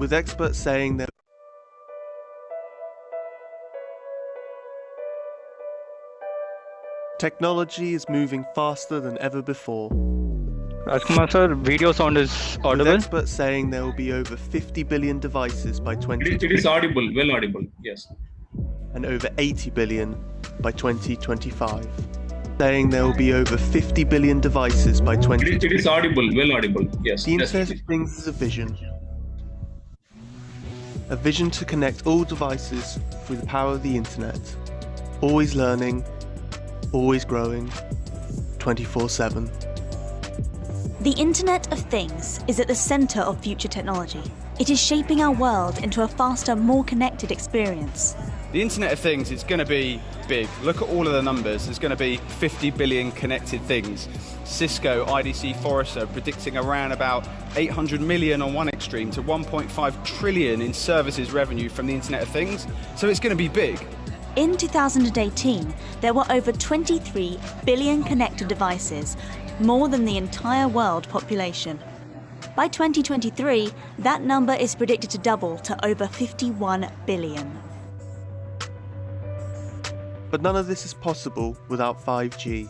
with experts saying that technology is moving faster than ever before. Ramkumar sir, video sound is audible. With experts saying there will be over 50 billion devices by 2020. It is audible, well audible, yes. And over 80 billion by 2025. Saying there will be over 50 billion devices by 2020. It is audible, well audible, yes. The Internet of Things is a vision. A vision to connect all devices through the power of the Internet. Always learning, always growing, 24/7. The Internet of Things is at the centre of future technology. It is shaping our world into a faster, more connected experience. The Internet of Things is going to be big. Look at all of the numbers. There's going to be 50 billion connected things. Cisco, IDC, Forrester predicting around about 800 million on one extreme to 1.5 trillion in services revenue from the Internet of Things. So it's going to be big. In 2018, there were over 23 billion connected devices, more than the entire world population. By 2023, that number is predicted to double to over 51 billion. But none of this is possible without 5G.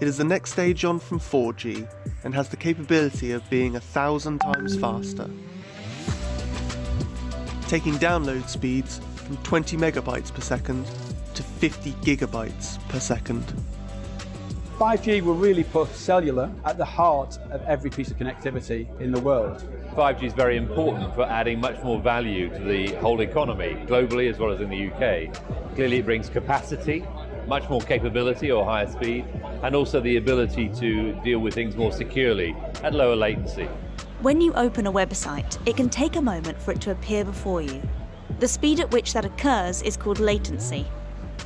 It is the next stage on from 4G and has the capability of being 1,000 times faster, taking download speeds from 20 megabytes per second to 50 gigabytes per second. 5G will really put cellular at the heart of every piece of connectivity in the world. 5G is very important for adding much more value to the whole economy, globally as well as in the UK. Clearly it brings capacity, much more capability or higher speed, and also the ability to deal with things more securely at lower latency. When you open a website, it can take a moment for it to appear before you. The speed at which that occurs is called latency.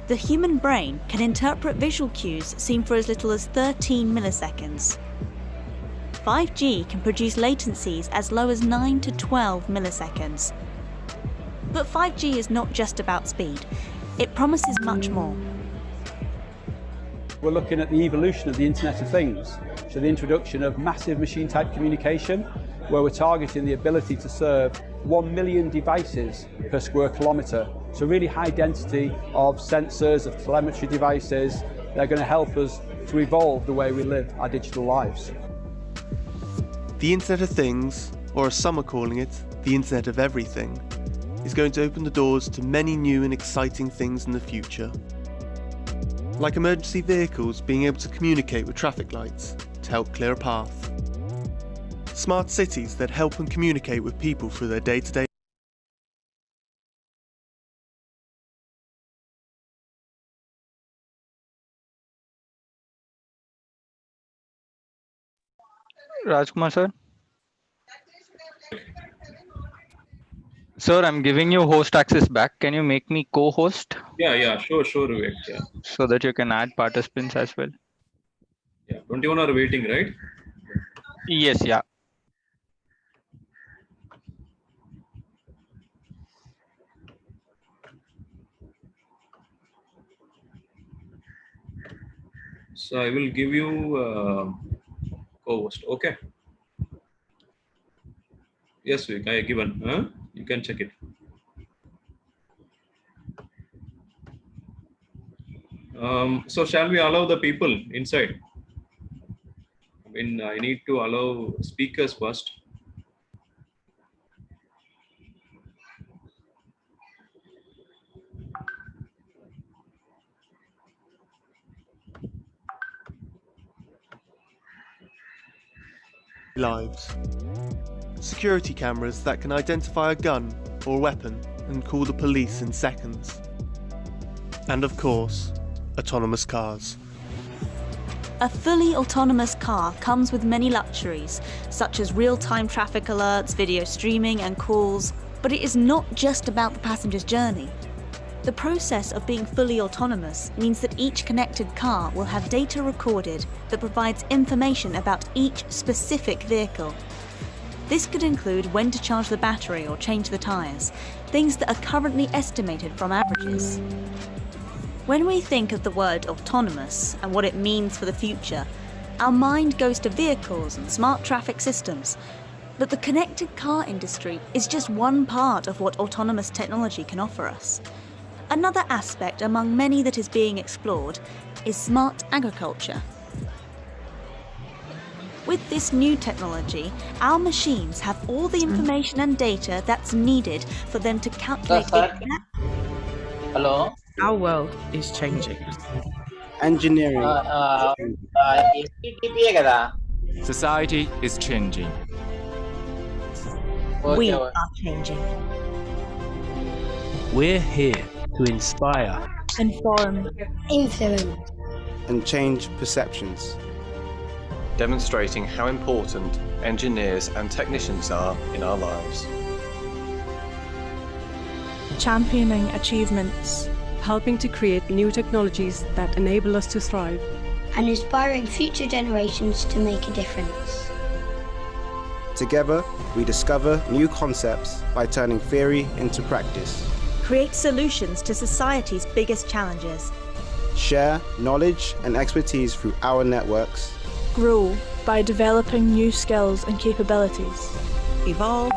The human brain can interpret visual cues seen for as little as 13 milliseconds. 5G can produce latencies as low as 9 to 12 milliseconds. But 5G is not just about speed. It promises much more. We're looking at the evolution of the Internet of Things, so the introduction of massive machine-type communication, where we're targeting the ability to serve 1 million devices per square kilometre. So really high density of sensors, of telemetry devices. They're going to help us to evolve the way we live our digital lives. The Internet of Things, or as some are calling it, the Internet of Everything, is going to open the doors to many new and exciting things in the future. Like emergency vehicles being able to communicate with traffic lights to help clear a path. Smart cities that help and communicate with people through their day-to-day. Rajkumar sir. Sir, I'm giving you host access back. Can you make me co-host? Yeah, sure, Vivek, yeah. So that you can add participants as well. Yeah, 21 are waiting, right? Yes, yeah. So I will give you co-host, okay? Yes, Vivek, I have given. You can check it. So shall we allow the people inside? I need to allow speakers first. Lives. Security cameras that can identify a gun or weapon and call the police in seconds. And of course, autonomous cars. A fully autonomous car comes with many luxuries, such as real-time traffic alerts, video streaming and calls, but it is not just about the passenger's journey. The process of being fully autonomous means that each connected car will have data recorded that provides information about each specific vehicle. This could include when to charge the battery or change the tyres, things that are currently estimated from averages. When we think of the word autonomous and what it means for the future, our mind goes to vehicles and smart traffic systems. But the connected car industry is just one part of what autonomous technology can offer us. Another aspect among many that is being explored is smart agriculture. With this new technology, our machines have all the information and data that's needed for them to calculate Hello. Our world is changing. Engineering. Society is changing. We are changing. We're here to inspire, inform, influence, and change perceptions. Demonstrating how important engineers and technicians are in our lives. Championing achievements. Helping to create new technologies that enable us to thrive. And inspiring future generations to make a difference. Together, we discover new concepts by turning theory into practice. Create solutions to society's biggest challenges. Share knowledge and expertise through our networks. Grow by developing new skills and capabilities. Evolve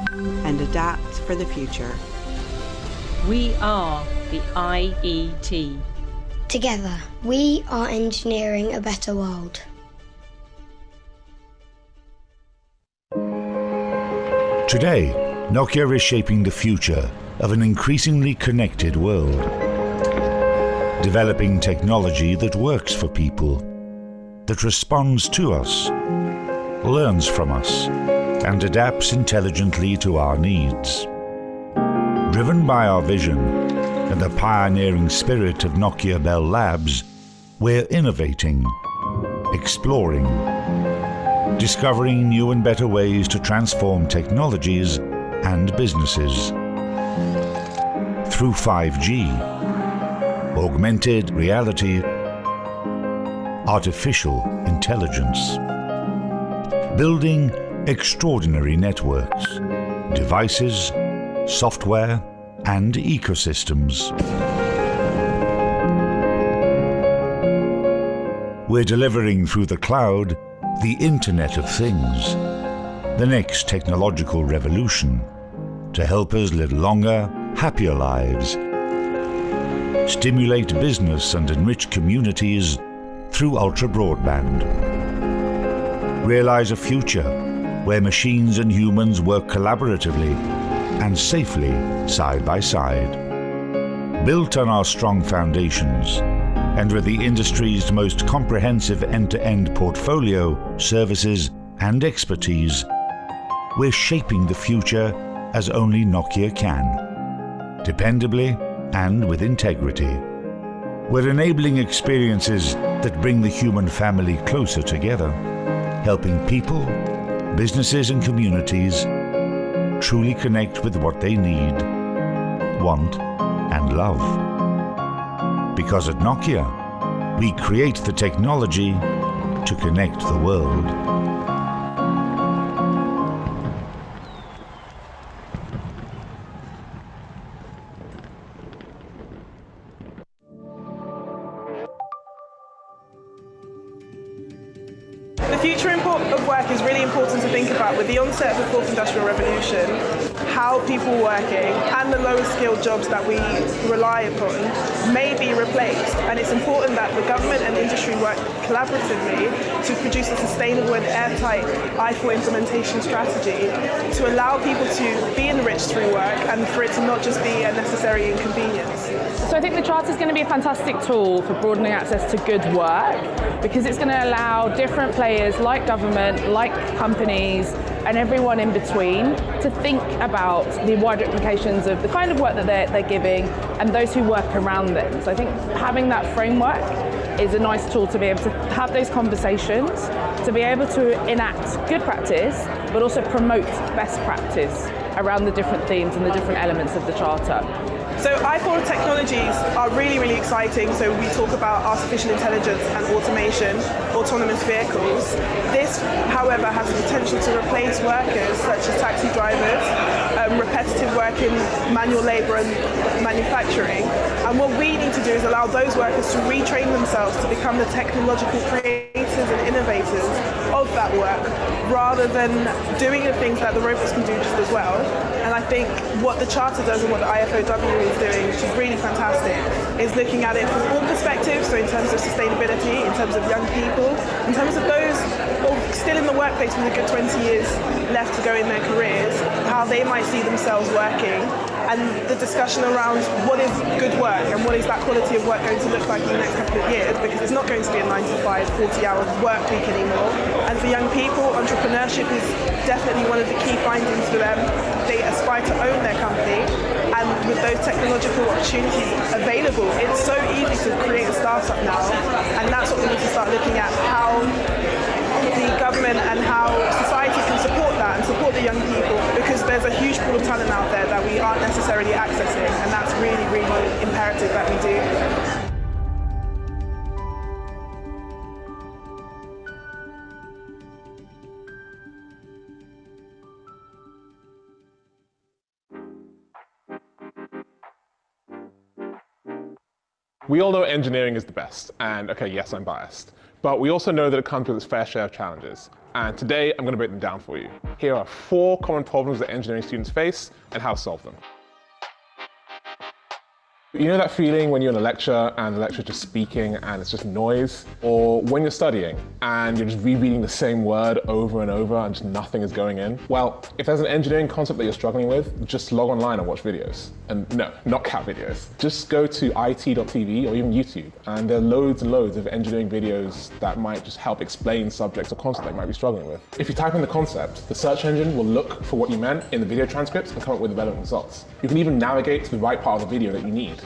and adapt for the future. We are the IET. Together, we are engineering a better world. Today, Nokia is shaping the future of an increasingly connected world. Developing technology that works for people, that responds to us, learns from us, and adapts intelligently to our needs. Driven by our vision and the pioneering spirit of Nokia Bell Labs, we're innovating, exploring, discovering new and better ways to transform technologies and businesses. Through 5G, augmented reality, artificial intelligence. Building extraordinary networks, devices, software, and ecosystems. We're delivering through the cloud the Internet of Things, the next technological revolution to help us live longer, happier lives, stimulate business and enrich communities through ultra-broadband, realize a future where machines and humans work collaboratively and safely side by side. Built on our strong foundations and with the industry's most comprehensive end-to-end portfolio, services and expertise, we're shaping the future as only Nokia can, dependably and with integrity. We're enabling experiences that bring the human family closer together, helping people, businesses and communities truly connect with what they need, want and love. Because at Nokia, we create the technology to connect the world. The future of work is really important to think about. With the onset of the fourth industrial revolution, how people working and the lower skilled jobs that we rely upon may be replaced, and it's important that the government and industry work collaboratively to produce a sustainable and airtight I4 implementation strategy to allow people to be enriched through work and for it to not just be a necessary inconvenience. So I think the Charter is going to be a fantastic tool for broadening access to good work, because it's going to allow different players like government, like companies, and everyone in between to think about the wider implications of the kind of work that they're giving and those who work around them. So I think having that framework is a nice tool to be able to have those conversations, to be able to enact good practice, but also promote best practice around the different themes and the different elements of the Charter. So I4 technologies are really, really exciting. So we talk about artificial intelligence and automation, autonomous vehicles. This, however, has the potential to replace workers such as taxi drivers, repetitive work in manual labour and manufacturing. And what we need to do is allow those workers to retrain themselves to become the technological creators and innovators of that work, rather than doing the things that the robots can do just as well. And I think what the Charter does and what the IFOW is doing, which is really fantastic, is looking at it from all perspectives, so in terms of sustainability, in terms of young people, in terms of those still in the workplace with a good 20 years left to go in their careers, how they might see themselves working, and the discussion around what is good work and what is that quality of work going to look like in the next couple of years, because it's not going to be a 9-to-5, 40-hour work week anymore. And for young people, entrepreneurship is definitely one of the key findings for them. They aspire to own their company, and with those technological opportunities available, it's so easy to create a startup now, and that's what we need to start looking at, how the government and how society can support that and support the young people, because there's a huge pool of talent out there that we aren't necessarily accessing, and that's really, really imperative that we do. We all know engineering is the best, and okay, yes, I'm biased. But we also know that it comes with its fair share of challenges. And today, I'm going to break them down for you. Here are 4 common problems that engineering students face and how to solve them. You know that feeling when you're in a lecture and the lecture's just speaking and it's just noise? Or when you're studying and you're just rereading the same word over and over and just nothing is going in? Well, if there's an engineering concept that you're struggling with, just log online and watch videos. And no, not cat videos. Just go to it.tv or even YouTube, and there are loads and loads of engineering videos that might just help explain subjects or concepts that you might be struggling with. If you type in the concept, the search engine will look for what you meant in the video transcripts and come up with the relevant results. You can even navigate to the right part of the video that you need.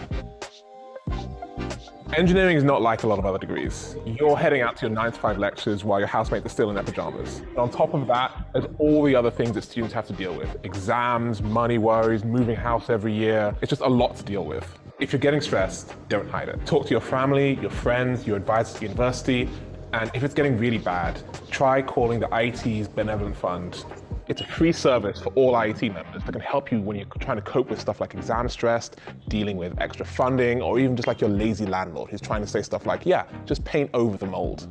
Engineering is not like a lot of other degrees. You're heading out to your 9-to-5 lectures while your housemates are still in their pajamas. And on top of that, there's all the other things that students have to deal with. Exams, money worries, moving house every year. It's just a lot to deal with. If you're getting stressed, don't hide it. Talk to your family, your friends, your advisors at university, and if it's getting really bad, try calling the IET's Benevolent Fund. It's a free service for all IET members that can help you when you're trying to cope with stuff like exam stress, dealing with extra funding, or even just like your lazy landlord who's trying to say stuff like, yeah, just paint over the mold.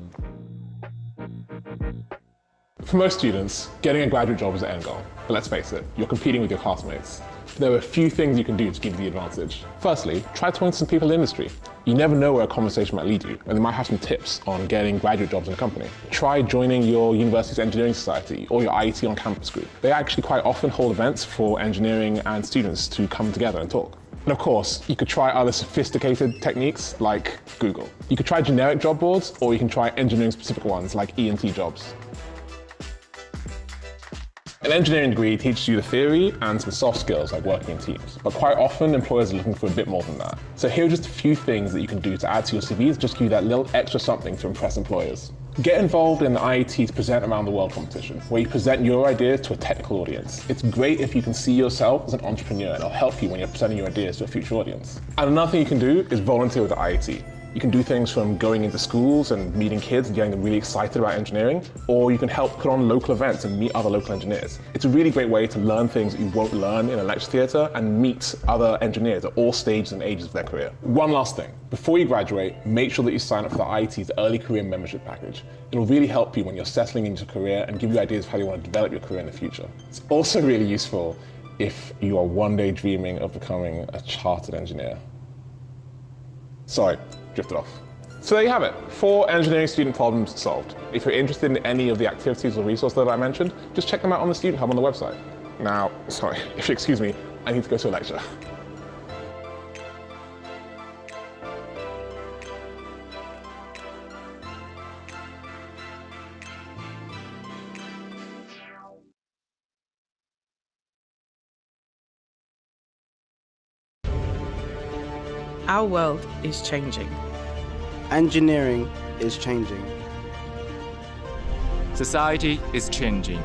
For most students, getting a graduate job is the end goal. But let's face it, you're competing with your classmates. There are a few things you can do to give you the advantage. Firstly, try talking to some people in the industry. You never know where a conversation might lead you, and they might have some tips on getting graduate jobs in a company. Try joining your university's engineering society or your IET on campus group. They actually quite often hold events for engineering and students to come together and talk. And of course, you could try other sophisticated techniques like Google. You could try generic job boards, or you can try engineering-specific ones like E&T jobs. An engineering degree teaches you the theory and some soft skills like working in teams, but quite often employers are looking for a bit more than that. So here are just a few things that you can do to add to your CVs, just give you that little extra something to impress employers. Get involved in the IET's Present Around the World competition, where you present your ideas to a technical audience. It's great if you can see yourself as an entrepreneur, and it'll help you when you're presenting your ideas to a future audience. And another thing you can do is volunteer with the IET. You can do things from going into schools and meeting kids and getting them really excited about engineering, or you can help put on local events and meet other local engineers. It's a really great way to learn things that you won't learn in a lecture theatre and meet other engineers at all stages and ages of their career. One last thing, before you graduate, make sure that you sign up for the IET's Early Career Membership Package. It'll really help you when you're settling into a career and give you ideas of how you want to develop your career in the future. It's also really useful if you are one day dreaming of becoming a chartered engineer. Sorry, drifted off. So there you have it, 4 engineering student problems solved. If you're interested in any of the activities or resources that I mentioned, just check them out on the Student Hub on the website. Now, sorry, if you excuse me, I need to go to a lecture. Our world is changing. Engineering is changing. Society is changing.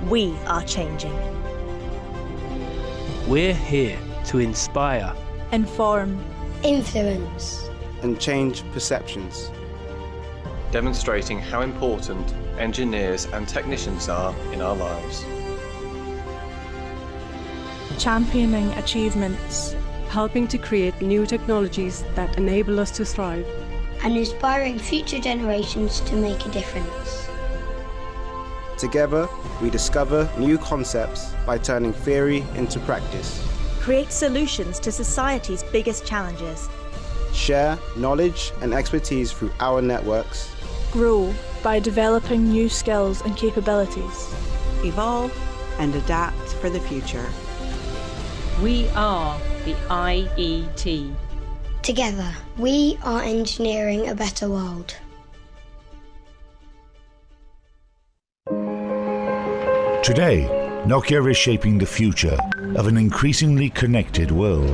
We are changing. We're here to inspire, inform, influence, and change perceptions. Demonstrating how important engineers and technicians are in our lives. championing achievements, helping to create new technologies that enable us to thrive, and inspiring future generations to make a difference. Together, we discover new concepts by turning theory into practice. Create solutions to society's biggest challenges. Share knowledge and expertise through our networks. Grow by developing new skills and capabilities. Evolve and adapt for the future. We are the IET. Together, we are engineering a better world. Today, Nokia is shaping the future of an increasingly connected world,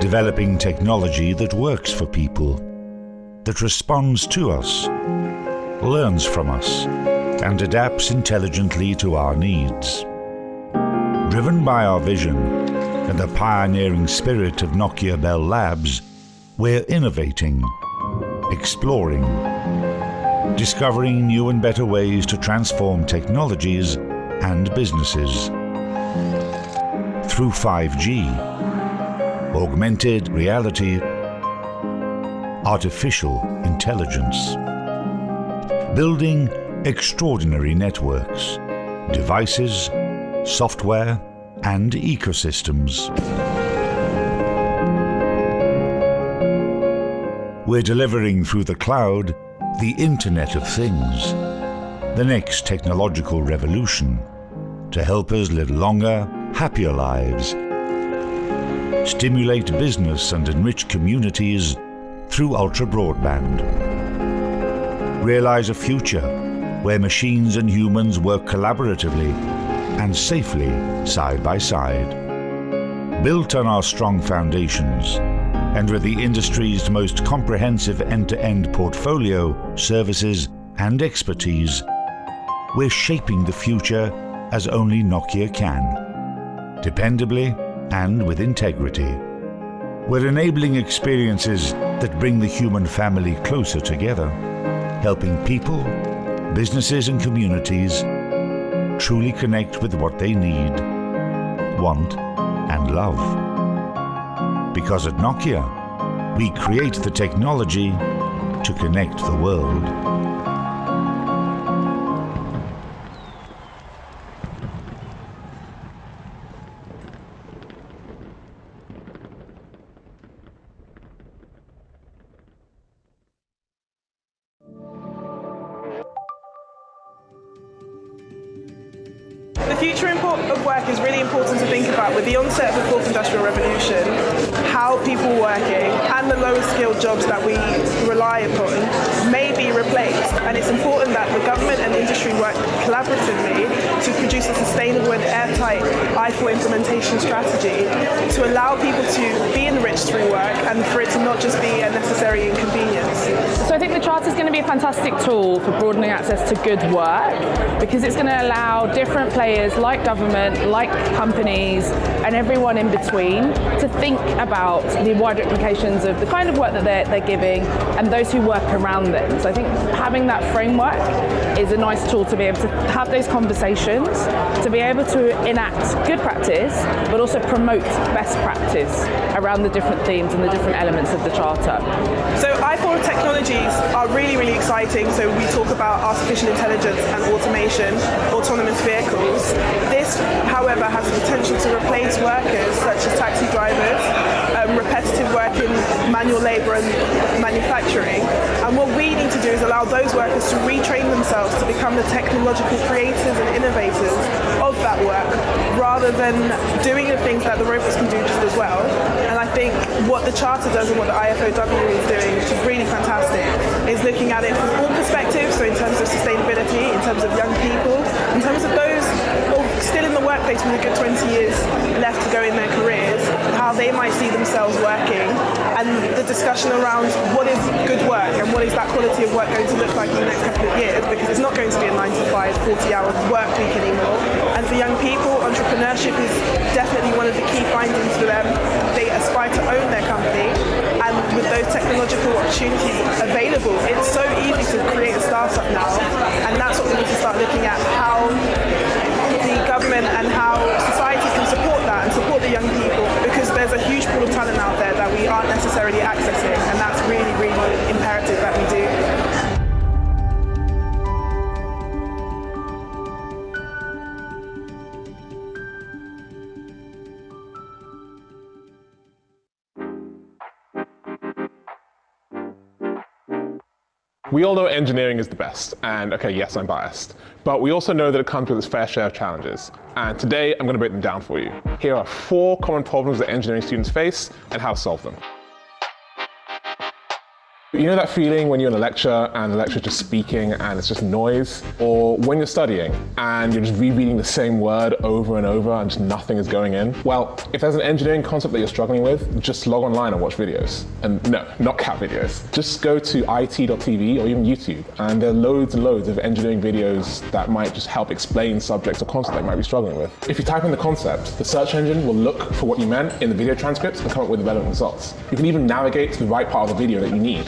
developing technology that works for people, that responds to us, learns from us, and adapts intelligently to our needs. Driven by our vision and the pioneering spirit of Nokia Bell Labs, we're innovating, exploring, discovering new and better ways to transform technologies and businesses. Through 5G, augmented reality, artificial intelligence, building extraordinary networks, devices, software, and ecosystems. We're delivering through the cloud the Internet of Things, the next technological revolution to help us live longer, happier lives, stimulate business and enrich communities through ultra-broadband, realize a future where machines and humans work collaboratively and safely side by side. Built on our strong foundations and with the industry's most comprehensive end-to-end portfolio, services and expertise, we're shaping the future as only Nokia can, dependably and with integrity. We're enabling experiences that bring the human family closer together, helping people, businesses and communities truly connect with what they need, want and love. Because at Nokia, we create the technology to connect the world. The future of work is really important to think about. With the onset of the fourth industrial revolution, how people working and the lower skilled jobs that we rely upon may be replaced, and it's important that the government and industry work collaboratively to produce a sustainable and airtight I4 implementation strategy to allow people to be enriched through work and for it to not just be a necessary inconvenience. So I think the Charter is going to be a fantastic tool for broadening access to good work, because it's going to allow different players like government, like companies, and everyone in between to think about the wider implications of the kind of work that they're giving and those who work around them. So I think having that framework is a nice tool to be able to have those conversations, to be able to enact good practice, but also promote best practice around the different themes and the different elements of the Charter. So I4 technologies are really, really exciting. So we talk about artificial intelligence and automation, autonomous vehicles. This, however, has the potential to replace workers such as taxi drivers, repetitive work in manual labour and manufacturing. And what we need to do is allow those workers to retrain themselves to become the technological creators and innovators of that work, rather than doing the things that the robots can do just as well. And I think what the Charter does and what the IFOW is doing, which is really fantastic, is looking at it from all perspectives, so in terms of sustainability, in terms of young people, in terms of those still in the workplace with a good 20 years left to go in their careers, how they might see themselves working, and the discussion around what is good work and what is that quality of work going to look like in the next couple of years, because it's not going to be a 9-to-5, 40-hour work week anymore. And for young people, entrepreneurship is definitely one of the key findings for them. They aspire to own their company, and with those technological opportunities available, it's so easy to create a startup now, and that's what we need to start looking at, how the government and how society can pool of talent out there that we aren't necessarily accessing, and that's really, really imperative that we do. We all know engineering is the best, and okay, yes, I'm biased, but we also know that it comes with its fair share of challenges. And today, I'm going to break them down for you. Here are 4 common problems that engineering students face and how to solve them. You know that feeling when you're in a lecture and the lecture's just speaking and it's just noise? Or when you're studying and you're just rereading the same word over and over and just nothing is going in? Well, if there's an engineering concept that you're struggling with, just log online and watch videos. And no, not cat videos. Just go to it.tv or even YouTube, and there are loads and loads of engineering videos that might just help explain subjects or concepts that you might be struggling with. If you type in the concept, the search engine will look for what you meant in the video transcripts and come up with the relevant results. You can even navigate to the right part of the video that you need.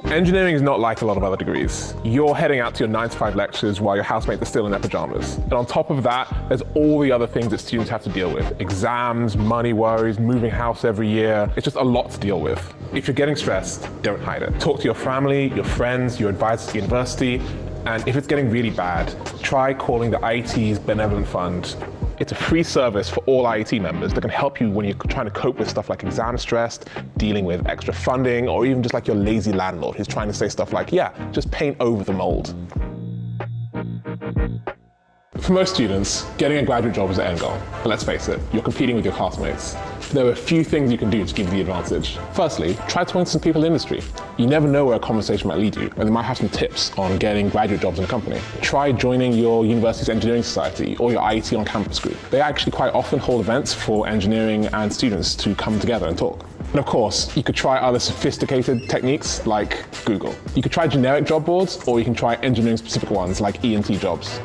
Engineering is not like a lot of other degrees. You're heading out to your 9-to-5 lectures while your housemates are still in their pajamas. And on top of that, there's all the other things that students have to deal with. Exams, money worries, moving house every year. It's just a lot to deal with. If you're getting stressed, don't hide it. Talk to your family, your friends, your advisors at the university, and if it's getting really bad, try calling the IET's Benevolent Fund. It's a free service for all IET members that can help you when you're trying to cope with stuff like exam stress, dealing with extra funding, or even just like your lazy landlord who's trying to say stuff like, yeah, just paint over the mold. For most students, getting a graduate job is the end goal. But let's face it, you're competing with your classmates. There are a few things you can do to give you the advantage. Firstly, try talking to some people in the industry. You never know where a conversation might lead you, and they might have some tips on getting graduate jobs in a company. Try joining your university's engineering society or your IET on-campus group. They actually quite often hold events for engineering and students to come together and talk. And of course, you could try other sophisticated techniques like Google. You could try generic job boards, or you can try engineering-specific ones like E&T jobs.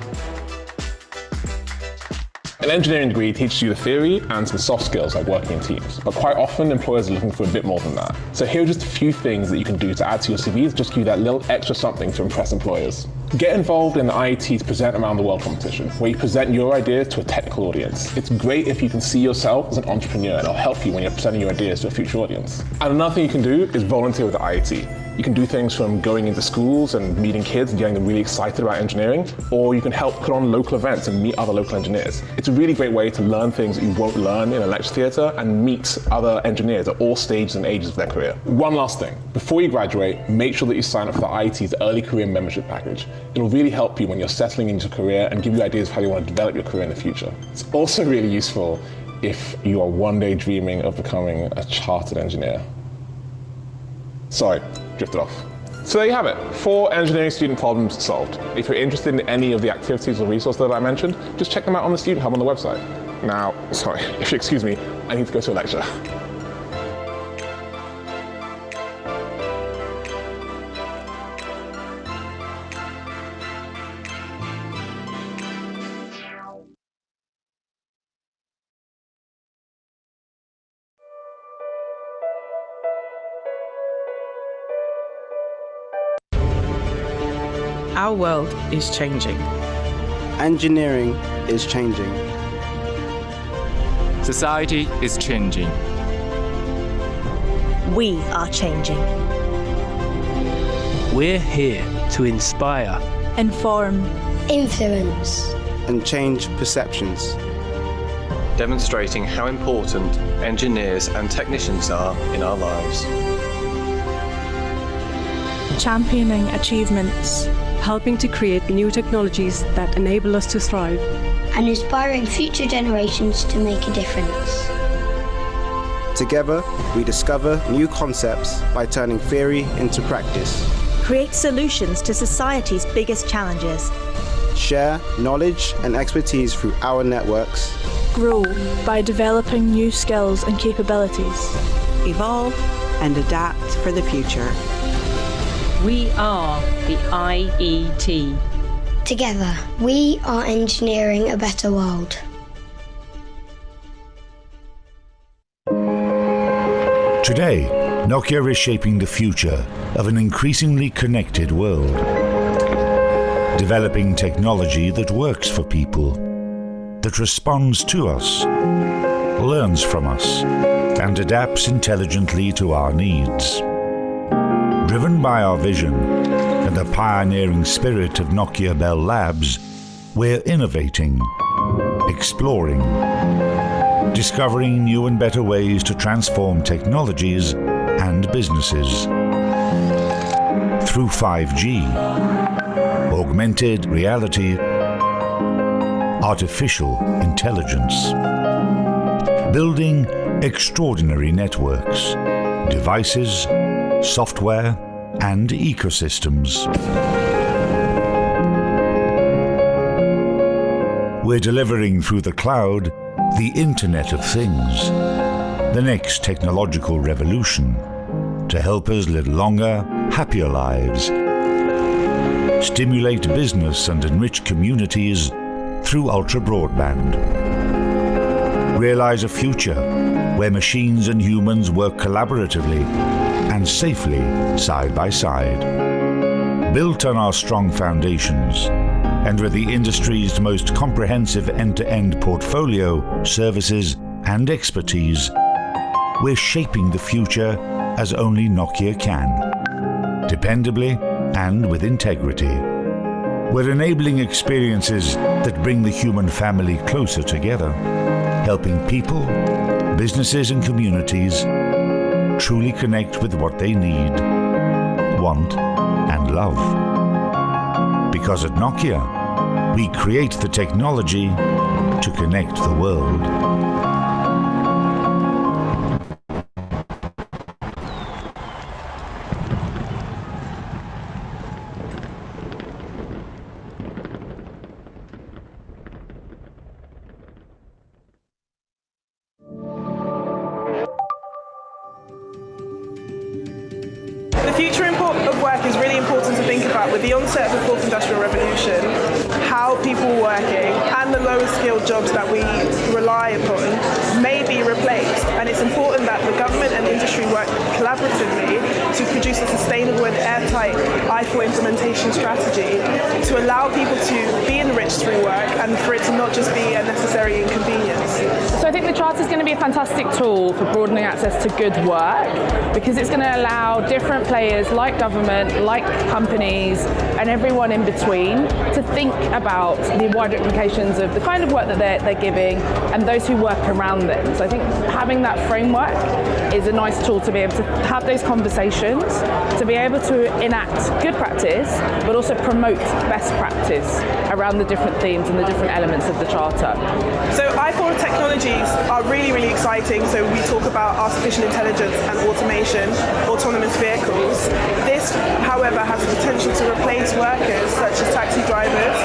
An engineering degree teaches you the theory and some soft skills like working in teams, but quite often employers are looking for a bit more than that. So here are just a few things that you can do to add to your CVs, just give you that little extra something to impress employers. Get involved in the IET's Present Around the World competition, where you present your ideas to a technical audience. It's great if you can see yourself as an entrepreneur, and it'll help you when you're presenting your ideas to a future audience. And another thing you can do is volunteer with the IET. You can do things from going into schools and meeting kids and getting them really excited about engineering, or you can help put on local events and meet other local engineers. It's a really great way to learn things that you won't learn in a lecture theatre and meet other engineers at all stages and ages of their career. One last thing, before you graduate, make sure that you sign up for the IET's Early Career Membership Package. It'll really help you when you're settling into your career and give you ideas of how you want to develop your career in the future. It's also really useful if you are one day dreaming of becoming a chartered engineer. Sorry, drifted off. So there you have it, 4 engineering student problems solved. If you're interested in any of the activities or resources that I mentioned, just check them out on the Student Hub on the website. Now, sorry, if you excuse me, I need to go to a lecture. Our world is changing. Engineering is changing. Society is changing. We are changing. We're here to inspire, inform, influence, and change perceptions. Demonstrating how important engineers and technicians are in our lives. championing achievements, helping to create new technologies that enable us to thrive, and inspiring future generations to make a difference. Together, we discover new concepts by turning theory into practice. Create solutions to society's biggest challenges. Share knowledge and expertise through our networks. Grow by developing new skills and capabilities. Evolve and adapt for the future. We are the IET. Together, we are engineering a better world. Today, Nokia is shaping the future of an increasingly connected world, developing technology that works for people, that responds to us, learns from us and adapts intelligently to our needs. Driven by our vision and the pioneering spirit of Nokia Bell Labs, we're innovating, exploring, discovering new and better ways to transform technologies and businesses. Through 5G, augmented reality, artificial intelligence. Building extraordinary networks, devices, software, and ecosystems. We're delivering through the cloud the Internet of Things, the next technological revolution to help us live longer, happier lives, stimulate business and enrich communities through ultra-broadband. Realize a future where machines and humans work collaboratively and safely side by side. Built on our strong foundations and with the industry's most comprehensive end-to-end portfolio, services and expertise, we're shaping the future as only Nokia can, dependably and with integrity. We're enabling experiences that bring the human family closer together, helping people, businesses and communities truly connect with what they need, want and love. Because at Nokia, we create the technology to connect the world. The future of work is really important to think about. With the onset of the fourth industrial revolution, how people working and the lower skilled jobs that we rely upon may be replaced, and it's important that the government and industry work collaboratively to produce a sustainable and airtight I4 implementation strategy to allow people to be enriched through work and for it to not just be a necessary inconvenience. So I think the Charter is going to be a fantastic tool for broadening access to good work, because it's going to allow different players like government, like companies, and everyone in between to think about the wider implications of the kind of work that they're giving and those who work around them. So I think having that framework is a nice tool to be able to have those conversations, to be able to enact good practice, but also promote best practice around the different themes and the different elements of the Charter. So I4 technologies are really, really exciting. So we talk about artificial intelligence and automation, autonomous vehicles. This, however, has the potential to replace workers such as taxi drivers,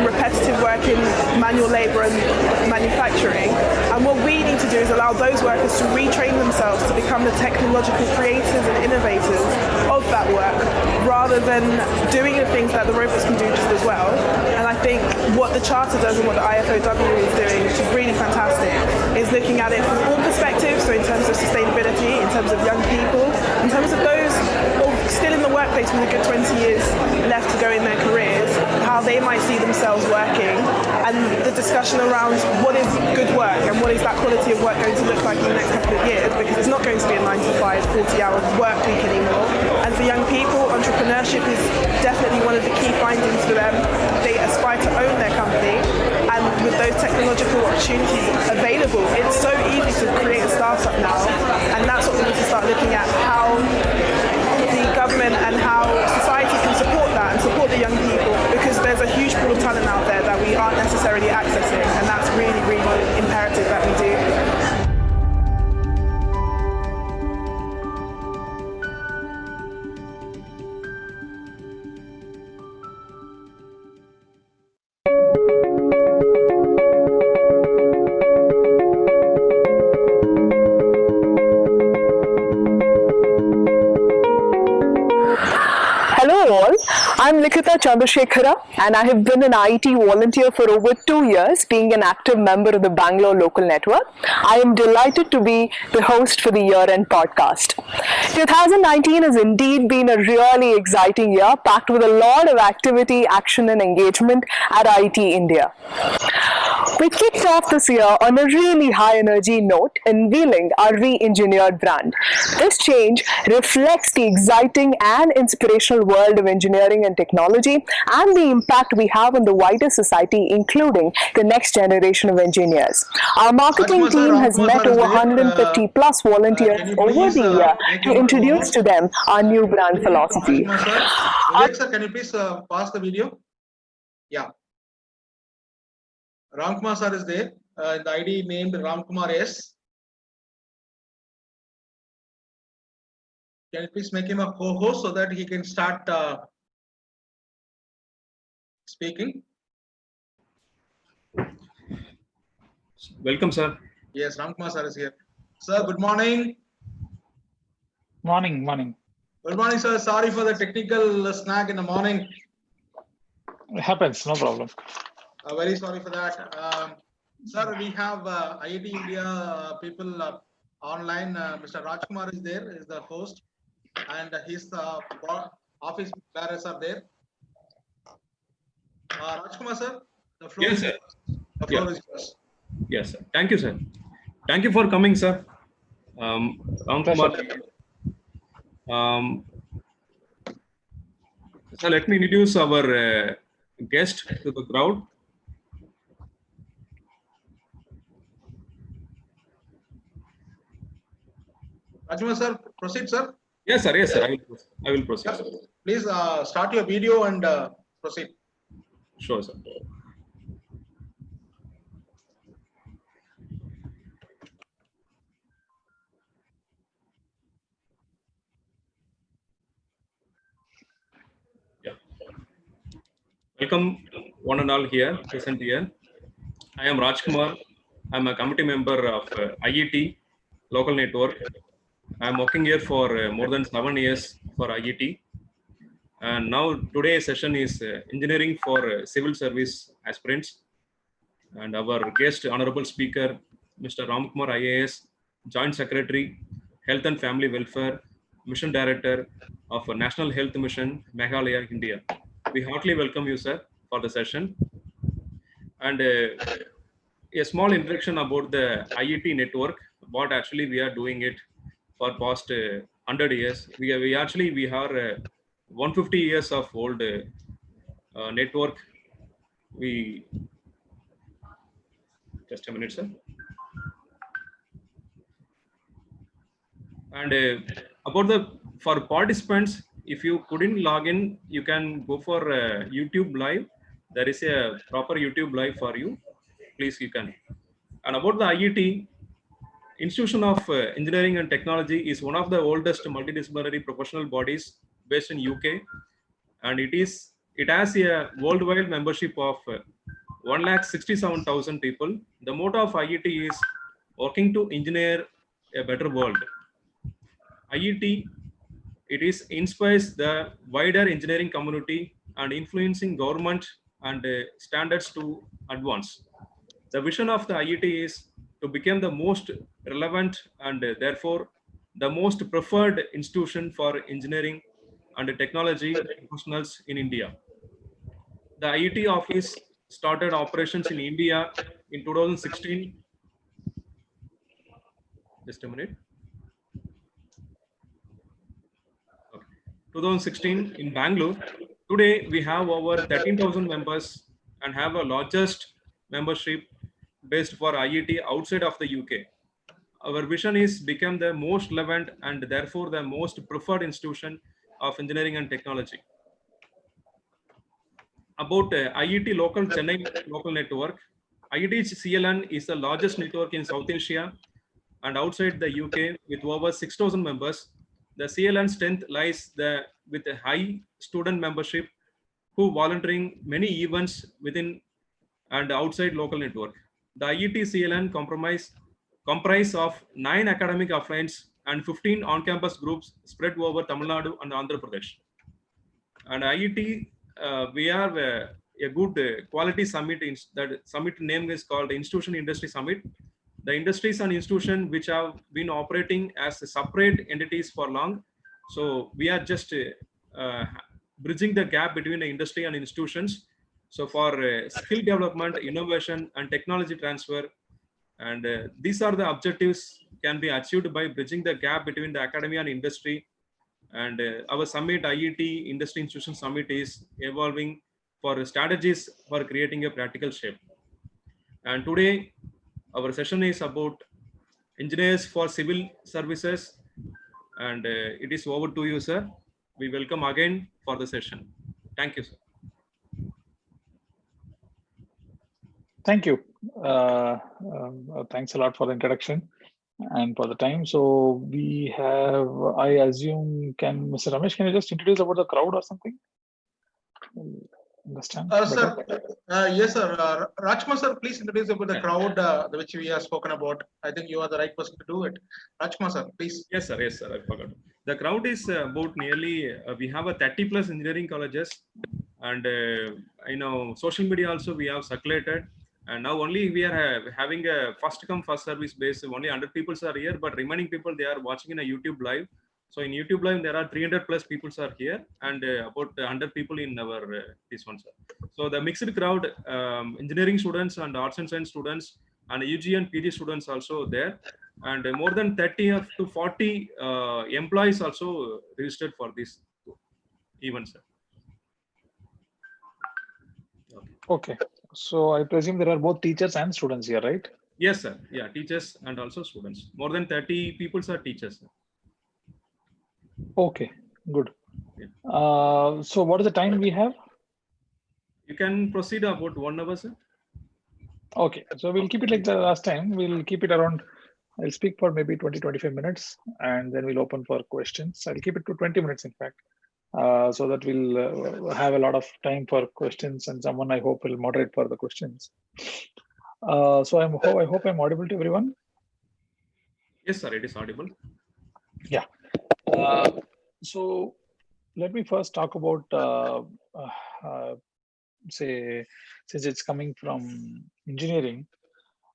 repetitive work in manual labour and manufacturing. And what we need to do is allow those workers to retrain themselves to become the technological creators and innovators of that work, rather than doing the things that the robots can do just as well. And I think what the Charter does and what the IFOW is doing, which is really fantastic, is looking at it from all perspectives, so in terms of sustainability, in terms of young people, in terms of those still in the workplace with a good 20 years left to go in their careers, how they might see themselves working, and the discussion around what is good work and what is that quality of work going to look like in the next couple of years, because it's not going to be a 9-to-5, 40-hour work week anymore. And for young people, entrepreneurship is definitely one of the key findings for them. They aspire to own their company, and with those technological opportunities available, it's so easy to create a startup now, and that's what we need to start looking at, how the government and how society can support that and support the young people, because there's a huge pool of talent out there that we aren't necessarily accessing, and that's really, really imperative that we do. I'm Likita Chandrasekhara, and I have been an IT volunteer for over 2 years, being an active member of the Bangalore local network. I am delighted to be the host for the year-end podcast. 2019 has indeed been a really exciting year, packed with a lot of activity, action and engagement at RIT India. We kicked off this year on a really high energy note, unveiling our re-engineered brand. This change reflects the exciting and inspirational world of engineering and technology and the impact we have on the wider society, including the next generation of engineers. Our marketing team has met over 150 plus volunteers over the year to introduce to them our new brand philosophy. Vivek sir, can you please pass the video? Yeah. Ramkumar sir is there. The ID named Ramkumar IAS. Can you please make him a co-host so that he can start speaking? Welcome, sir. Yes, Ramkumar sir is here. Sir, good morning. Morning. Good morning, sir. Sorry for the technical snag in the morning. It happens, no problem. Very sorry for that. Sir, we have IIT India people online. Mr. Rajkumar is there, is the host, and his office bearers are there. Rajkumar sir, the floor Yes, is sir. yours. The floor is yours. Yes, sir. Thank you, sir. Thank you for coming, sir. Ramkumar. So let me introduce our guest to the crowd. Rajkumar sir, proceed, sir. Yes, sir. Yes, sir. I will proceed. Yes, please start your video and proceed. Sure, sir. Yeah. Welcome, one and all here present here. I am Rajkumar. I am a committee member of IIT local network. I am working here for more than 7 years for IIT. And now today's session is engineering for civil service aspirants. And our guest, honorable speaker, Mr. Ramkumar IAS, Joint Secretary, Health and Family Welfare, Mission Director of National Health Mission, Meghalaya, India. We heartily welcome you, sir, for the session. And a small introduction about the IIT network, what actually we are doing it for past 100 years. We are 150 years of old network. Just a minute, sir. And for participants, if you couldn't log in, you can go for YouTube live. There is a proper YouTube live for you. Please, you can. And about the IIT, Institution of Engineering and Technology is one of the oldest multidisciplinary professional bodies based in UK, and it has a worldwide membership of 167,000 people. The motto of IIT is working to engineer a better world. IIT, inspires the wider engineering community and influencing government and standards to advance. The vision of the IIT is to become the most relevant and therefore the most preferred institution for engineering and technology professionals in India. The IIT office started operations in India in 2016. Just a minute. Okay. 2016 in Bangalore. Today we have over 13,000 members and have a largest membership based for IIT outside of the UK. Our vision is become the most relevant and therefore the most preferred institution of engineering and technology. About IIT local Chennai local network, IIT CLN is the largest network in South Asia and outside the UK with over 6,000 members. The CLN strength lies with a high student membership who volunteering many events within and outside local network. The IIT CLN comprise of 9 academic affiliates and 15 on-campus groups spread over Tamil Nadu and Andhra Pradesh. And IIT, we have a good quality summit. That summit name is called Institution Industry Summit. The industries and institutions which have been operating as separate entities for long. So we are just bridging the gap between the industry and institutions. So for skill development, innovation, and technology transfer, and these are the objectives can be achieved by bridging the gap between the academia and industry. And our summit, IET Industry Institution Summit, is evolving for strategies for creating a practical shape. And today, our session is about engineers for civil services. And it is over to you, sir. We welcome again for the session. Thank you, sir. Thank you. Thanks a lot for the introduction and for the time. So we have, I assume, Mr. Ramesh, can you just introduce about the crowd or something? Understand? Sir, yes, sir. Rajkumar, sir, please introduce about the crowd which we have spoken about. I think you are the right person to do it. Rajkumar, sir, please. Yes, sir. Yes, sir. I forgot. The crowd is about nearly, we have a 30 plus engineering colleges, and social media also we have circulated. And now only we are having a first come first service base. Only 100 people are here, but remaining people, they are watching in a YouTube live. So in YouTube live, there are 300 plus people are here, and about 100 people in our this one, sir. So the mixed crowd, engineering students and arts and science students and UG and PG students also there, and more than 30 to 40 employees also registered for this event, sir. Okay. So I presume there are both teachers and students here, right? Yes, sir. Yeah, teachers and also students. More than 30 people are teachers, sir. Okay, good. Yeah. So what is the time we have? You can proceed about 1 hour, sir. Okay, so we'll keep it like the last time. We'll keep it around, I'll speak for maybe 20-25 minutes, and then we'll open for questions. I'll keep it to 20 minutes, in fact, so that we'll have a lot of time for questions, and someone, I hope, will moderate for the questions. So I hope I'm audible to everyone. Yes, sir, it is audible. Yeah. So let me first talk about, say, since it's coming from engineering,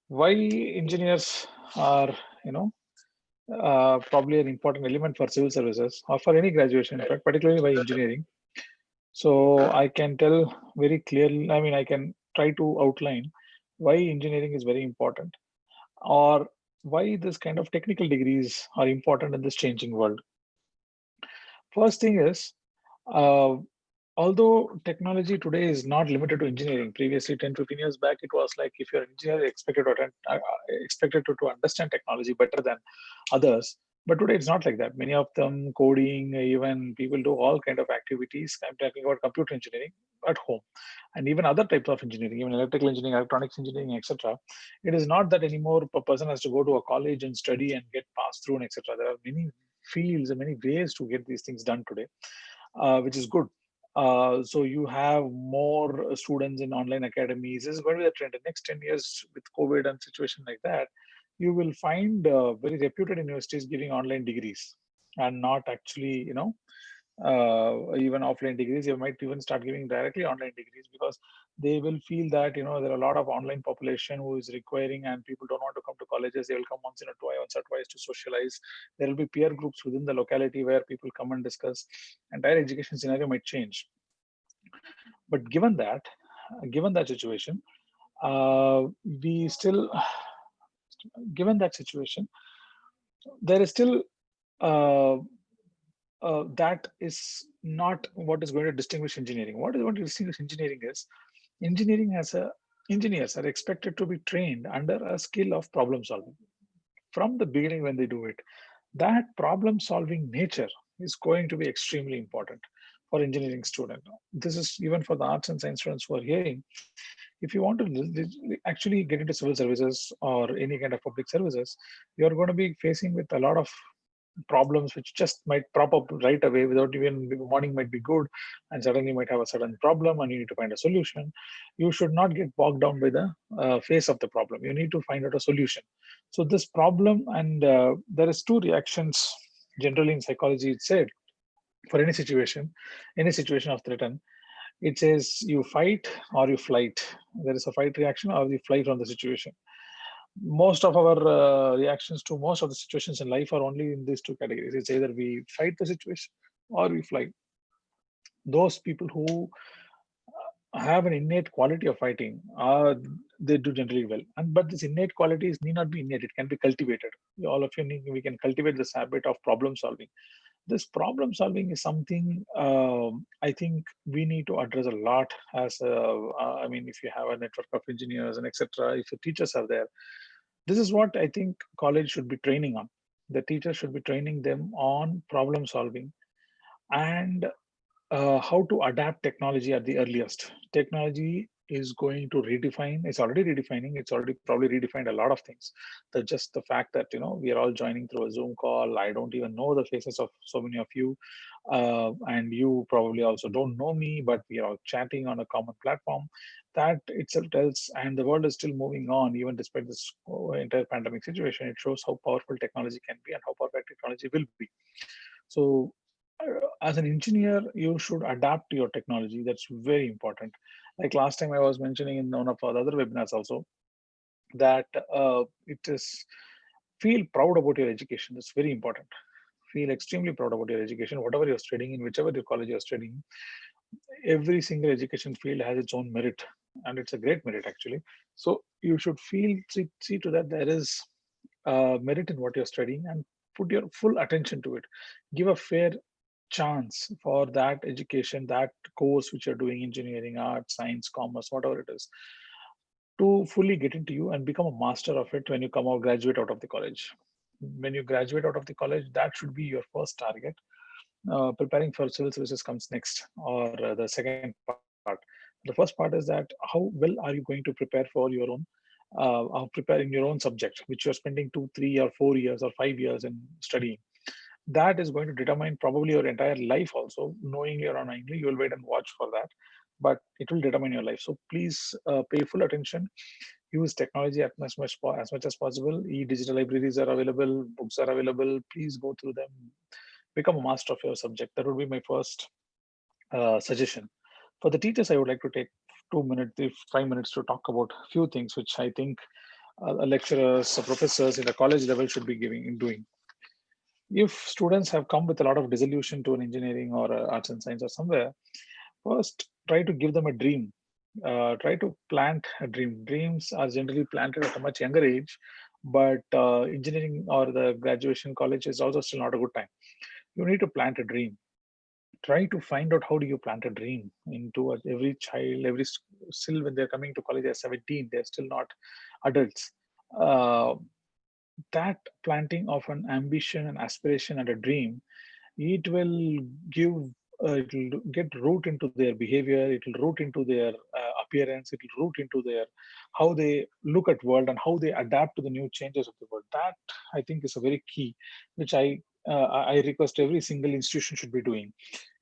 why engineers are, probably an important element for civil services or for any graduation, in fact, particularly by engineering. So I can tell very clearly, I can try to outline why engineering is very important, or why this kind of technical degrees are important in this changing world. First thing is, although technology today is not limited to engineering, previously 10-15 years back, it was like if you're an engineer, expected to understand technology better than others. But today it's not like that. Many of them coding, even people do all kind of activities. I'm talking about computer engineering at home, and even other types of engineering, even electrical engineering, electronics engineering, etc. It is not that anymore a person has to go to a college and study and get passed through and etc. There are many fields and many ways to get these things done today, which is good. So you have more students in online academies. This is going to be the trend. The next 10 years with COVID and situation like that, you will find very reputed universities giving online degrees and not actually, even offline degrees. You might even start giving directly online degrees because they will feel that, there are a lot of online population who is requiring, and people don't want to come to colleges. They will come once or twice to socialize. There will be peer groups within the locality where people come and discuss. Entire education scenario might change. But given that situation, given that situation, there is still that is not what is going to distinguish engineering. What is going to distinguish engineering is, engineers are expected to be trained under a skill of problem solving from the beginning when they do it. That problem solving nature is going to be extremely important for engineering student. This is even for the arts and science students who are hearing. If you want to actually get into civil services or any kind of public services, you're going to be facing with a lot of problems which just might prop up right away without even, morning might be good and suddenly might have a sudden problem and you need to find a solution. You should not get bogged down by the face of the problem. You need to find out a solution. So this problem, and there is two reactions generally in psychology. It's said for any situation of threat, it says you fight or you flight. There is a fight reaction or you fly from the situation. Most of our reactions to most of the situations in life are only in these two categories. It's either we fight the situation or we fly. Those people who have an innate quality of fighting, they do generally well. But this innate qualities need not be innate; it can be cultivated. All of you need, we can cultivate this habit of problem solving. This problem solving is something I think we need to address a lot. I mean, if you have a network of engineers and etc., if the teachers are there, this is what I think college should be training on. The teachers should be training them on problem solving and how to adapt technology at the earliest. Technology is going to redefine, it's already redefining, it's already probably redefined a lot of things. Just the fact that, we are all joining through a Zoom call, I don't even know the faces of so many of you, and you probably also don't know me, but we are all chatting on a common platform. That itself tells, and the world is still moving on, even despite this entire pandemic situation. It shows how powerful technology can be and how powerful technology will be. So as an engineer, you should adapt to your technology. That's very important. Like last time I was mentioning in one of our other webinars also, that it is feel proud about your education. That's very important. Feel extremely proud about your education, whatever you're studying in, whichever your college you're studying. Every single education field has its own merit, and it's a great merit actually. So you should see to that there is merit in what you're studying and put your full attention to it. Give a fair chance for that education, that course which you're doing, engineering, art, science, commerce, whatever it is, to fully get into you and become a master of it when you come out, graduate out of the college. When you graduate out of the college, that should be your first target. Preparing for civil services comes next, or the second part. The first part is that how well are you going to prepare for your own, preparing your own subject, which you're spending 2, 3, or 4 years or 5 years in studying. That is going to determine probably your entire life also. Knowing you're on English, you will wait and watch for that, but it will determine your life. So please pay full attention. Use technology as much as possible. E-digital libraries are available, books are available. Please go through them. Become a master of your subject. That would be my first suggestion. For the teachers, I would like to take 2 minutes, 5 minutes to talk about a few things which I think lecturers, professors in the college level should be doing. If students have come with a lot of disillusion to an engineering or arts and science or somewhere, first try to give them a dream. Try to plant a dream. Dreams are generally planted at a much younger age, but engineering or the graduation college is also still not a good time. You need to plant a dream. Try to find out how do you plant a dream into every child, still when they're coming to college at 17, they're still not adults. That planting of an ambition, an aspiration, and a dream, it will it will get root into their behavior, it will root into their appearance, it will root into their how they look at world and how they adapt to the new changes of the world. That I think is a very key, which I request every single institution should be doing.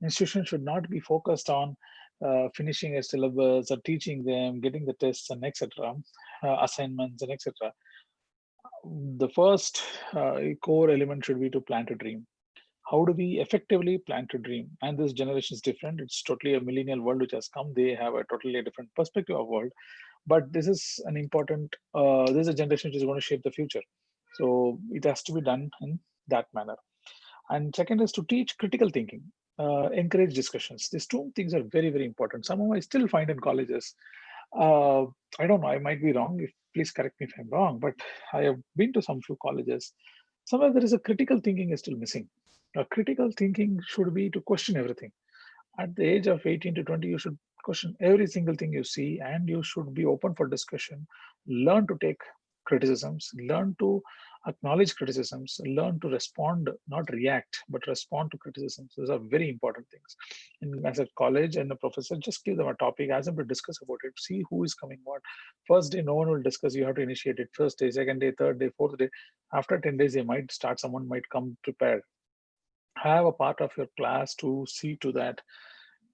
Institutions should not be focused on finishing a syllabus or teaching them, getting the tests and etc., assignments and etc. The first core element should be to plant a dream. How do we effectively plant a dream? And this generation is different. It's totally a millennial world which has come. They have a totally different perspective of world. But this is an important, this is a generation which is going to shape the future. So it has to be done in that manner. And second is to teach critical thinking, encourage discussions. These two things are very, very important. Somehow I still find in colleges, I don't know, I might be wrong. Please correct me if I'm wrong, but I have been to some few colleges. Somewhere there is a critical thinking is still missing. Critical thinking should be to question everything. At the age of 18 to 20, you should question every single thing you see, and you should be open for discussion. Learn to take criticisms, learn to acknowledge criticisms, learn to respond, not react, but respond to criticisms. Those are very important things. And as a college and a professor, just give them a topic, ask them to discuss about it, see who is coming what. First day, no one will discuss, you have to initiate it. First day, second day, third day, fourth day. After 10 days, they might start, someone might come prepared. Have a part of your class to see to that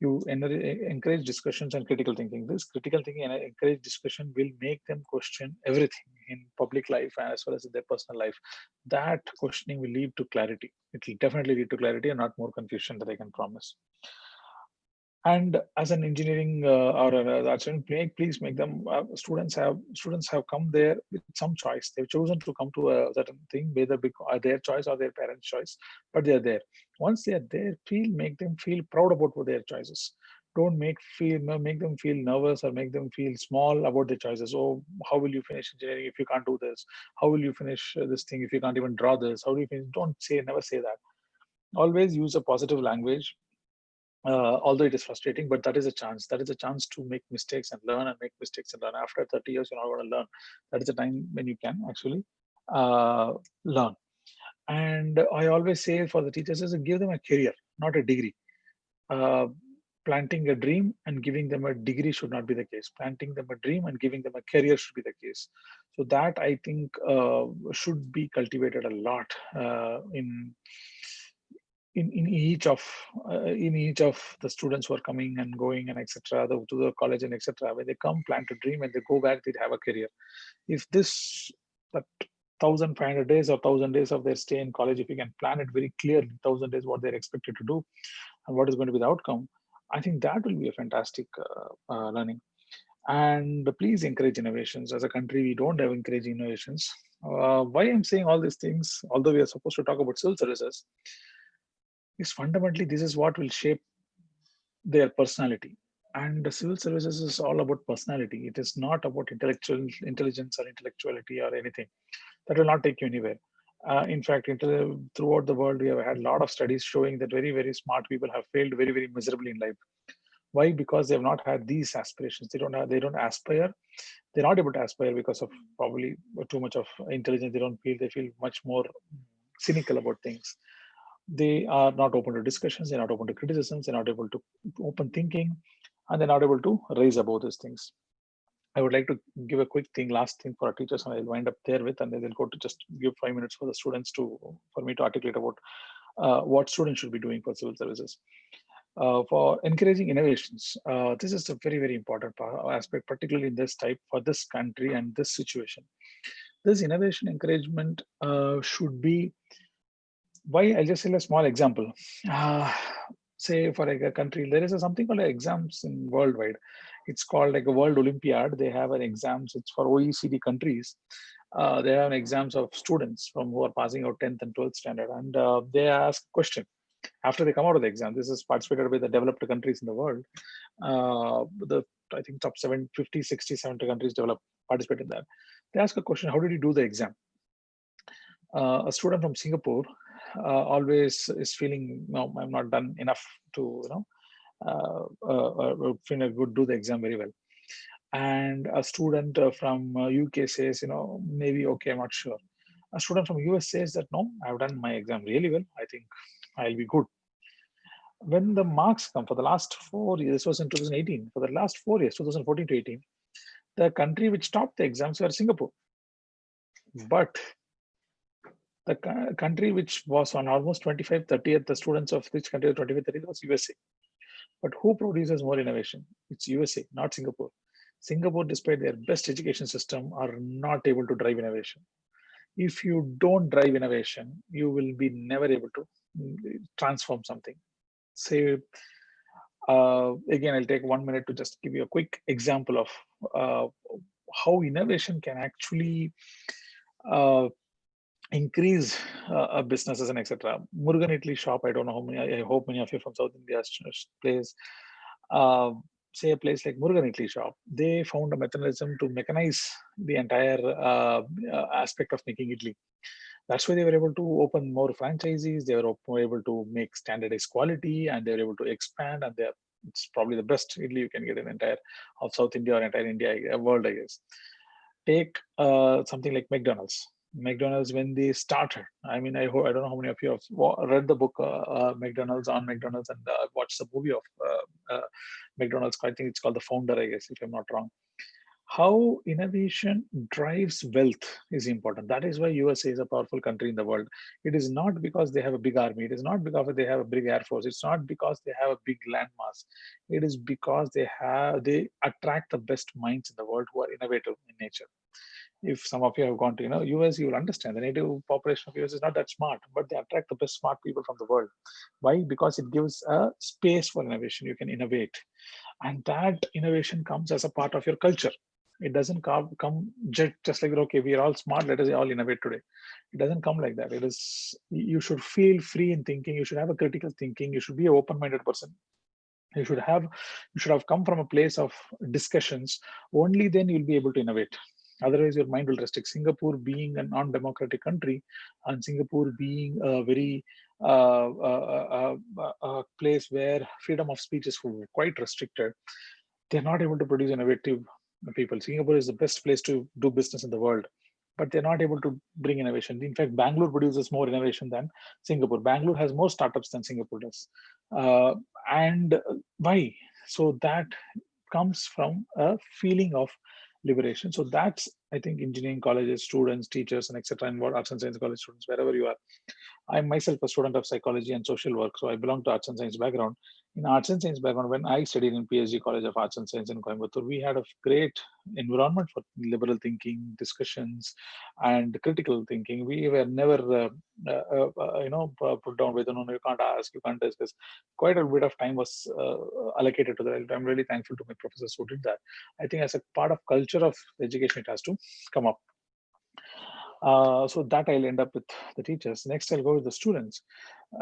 you encourage discussions and critical thinking. This critical thinking and encourage discussion will make them question everything in public life as well as in their personal life. That questioning will lead to clarity. It will definitely lead to clarity and not more confusion, that I can promise. And as an engineering or please make them students have come there with some choice. They've chosen to come to a certain thing, whether because their choice or their parents' choice, but they're there. Once they are there, make them feel proud about their choices. Don't make them feel nervous or make them feel small about their choices. Oh, how will you finish engineering if you can't do this? How will you finish this thing if you can't even draw this? How do you finish? Never say that. Always use a positive language. Although it is frustrating, but that is a chance. That is a chance to make mistakes and learn and make mistakes and learn. After 30 years, you're not going to learn. That is a time when you can actually learn. And I always say for the teachers is to give them a career, not a degree. Planting a dream and giving them a degree should not be the case. Planting them a dream and giving them a career should be the case. So that I think should be cultivated a lot in each of the students who are coming and going and etc. to the college and etc. When they come, plant a dream, and they go back, they have a career. If that 1,500 days or 1,000 days of their stay in college, if you can plan it very clearly, 1,000 days, what they're expected to do and what is going to be the outcome, I think that will be a fantastic learning. And please encourage innovations. As a country, we don't have encouraging innovations. Why I'm saying all these things, although we are supposed to talk about civil services, is fundamentally this is what will shape their personality. And the civil services is all about personality. It is not about intellectual intelligence or intellectuality or anything. That will not take you anywhere. In fact, throughout the world, we have had a lot of studies showing that very, very smart people have failed very, very miserably in life. Why? Because they have not had these aspirations. They don't aspire. They're not able to aspire because of probably too much of intelligence. They feel much more cynical about things. They are not open to discussions. They're not open to criticisms. They're not able to open thinking, and they're not able to raise above these things. I would like to give a quick thing, last thing for our teachers, and I'll wind up there with, and then they'll go to just give 5 minutes for the students for me to articulate about what students should be doing for civil services. For encouraging innovations, this is a very, very important aspect, particularly in this type for this country and this situation. This innovation encouragement should be. Why? I'll just say a small example. Say for like a country, there is something called exams in worldwide. It's called like a World Olympiad. They have an exams. It's for OECD countries. They have exams of students who are passing out 10th and 12th standard, and they ask a question after they come out of the exam. This is participated by the developed countries in the world. I think top 50, 60, 70 countries participate in that. They ask a question: how did you do the exam? A student from Singapore always is feeling, no, I'm not done enough to do the exam very well. And a student from UK says, maybe okay, I'm not sure. A student from US says that no, I've done my exam really well. I think I'll be good. When the marks come for the last 4 years, this was in 2018. For the last 4 years, 2014 to 18, the country which topped the exams were Singapore. But the country which was on almost 25, 30th, the students of which country 25, 30th was USA. But who produces more innovation? It's USA, not Singapore. Singapore, despite their best education system, are not able to drive innovation. If you don't drive innovation, you will be never able to transform something. Say, again, I'll take 1 minute to just give you a quick example of how innovation can actually increase businesses and etc. Murugan Italy shop, I don't know how many, I hope many of you from South India place, say a place like Murugan Italy shop, they found a mechanism to mechanize the entire aspect of making idli. That's why they were able to open more franchisees, they were able to make standardized quality, and they were able to expand, and it's probably the best idli you can get in entire of South India or entire India world, I guess. Take something like McDonald's. McDonald's, when they started, I mean, I don't know how many of you have read the book McDonald's and watched the movie of McDonald's. I think it's called The Founder, I guess, if I'm not wrong. How innovation drives wealth is important. That is why USA is a powerful country in the world. It is not because they have a big army. It is not because they have a big air force. It's not because they have a big landmass. It is because they attract the best minds in the world who are innovative in nature. If some of you have gone to US, you will understand the native population of US is not that smart, but they attract the best smart people from the world. Why? Because it gives a space for innovation. You can innovate, and that innovation comes as a part of your culture. It doesn't come just like, okay, we are all smart, let us all innovate today. It doesn't come like that. It is, you should feel free in thinking. You should have a critical thinking. You should be an open-minded person. You should have come from a place of discussions. Only then you'll be able to innovate. Otherwise, your mind will restrict. Singapore being a non-democratic country, and Singapore being a very place where freedom of speech is quite restricted, they're not able to produce innovative people. Singapore is the best place to do business in the world, but they're not able to bring innovation. In fact, Bangalore produces more innovation than Singapore. Bangalore has more startups than Singapore does. And why? So that comes from a feeling of liberation. So that's, I think, engineering colleges, students, teachers, and etc., and what arts and science college students, wherever you are. I'm myself a student of psychology and social work, so I belong to arts and science background. In arts and science background, when I studied in PhD College of Arts and Science in Coimbatore, we had a great environment for liberal thinking, discussions, and critical thinking. We were never, put down with, no, you can't ask, you can't discuss. Quite a bit of time was allocated to that. I'm really thankful to my professors who did that. I think as a part of culture of education, it has to come up. So that I'll end up with the teachers. Next, I'll go with the students.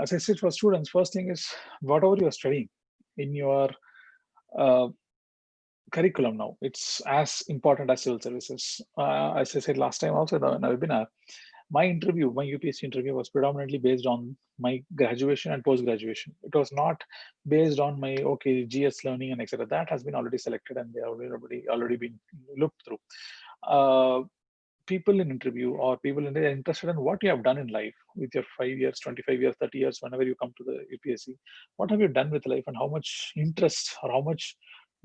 As I said, for students, first thing is whatever you're studying in your curriculum now, it's as important as civil services. As I said last time also in a webinar, my UPSC interview was predominantly based on my graduation and post-graduation. It was not based on my, GS learning and etc. That has been already selected and they are already been looked through. People in interview or people are interested in what you have done in life with your 5 years, 25 years, 30 years, whenever you come to the UPSC. What have you done with life and how much interest or how much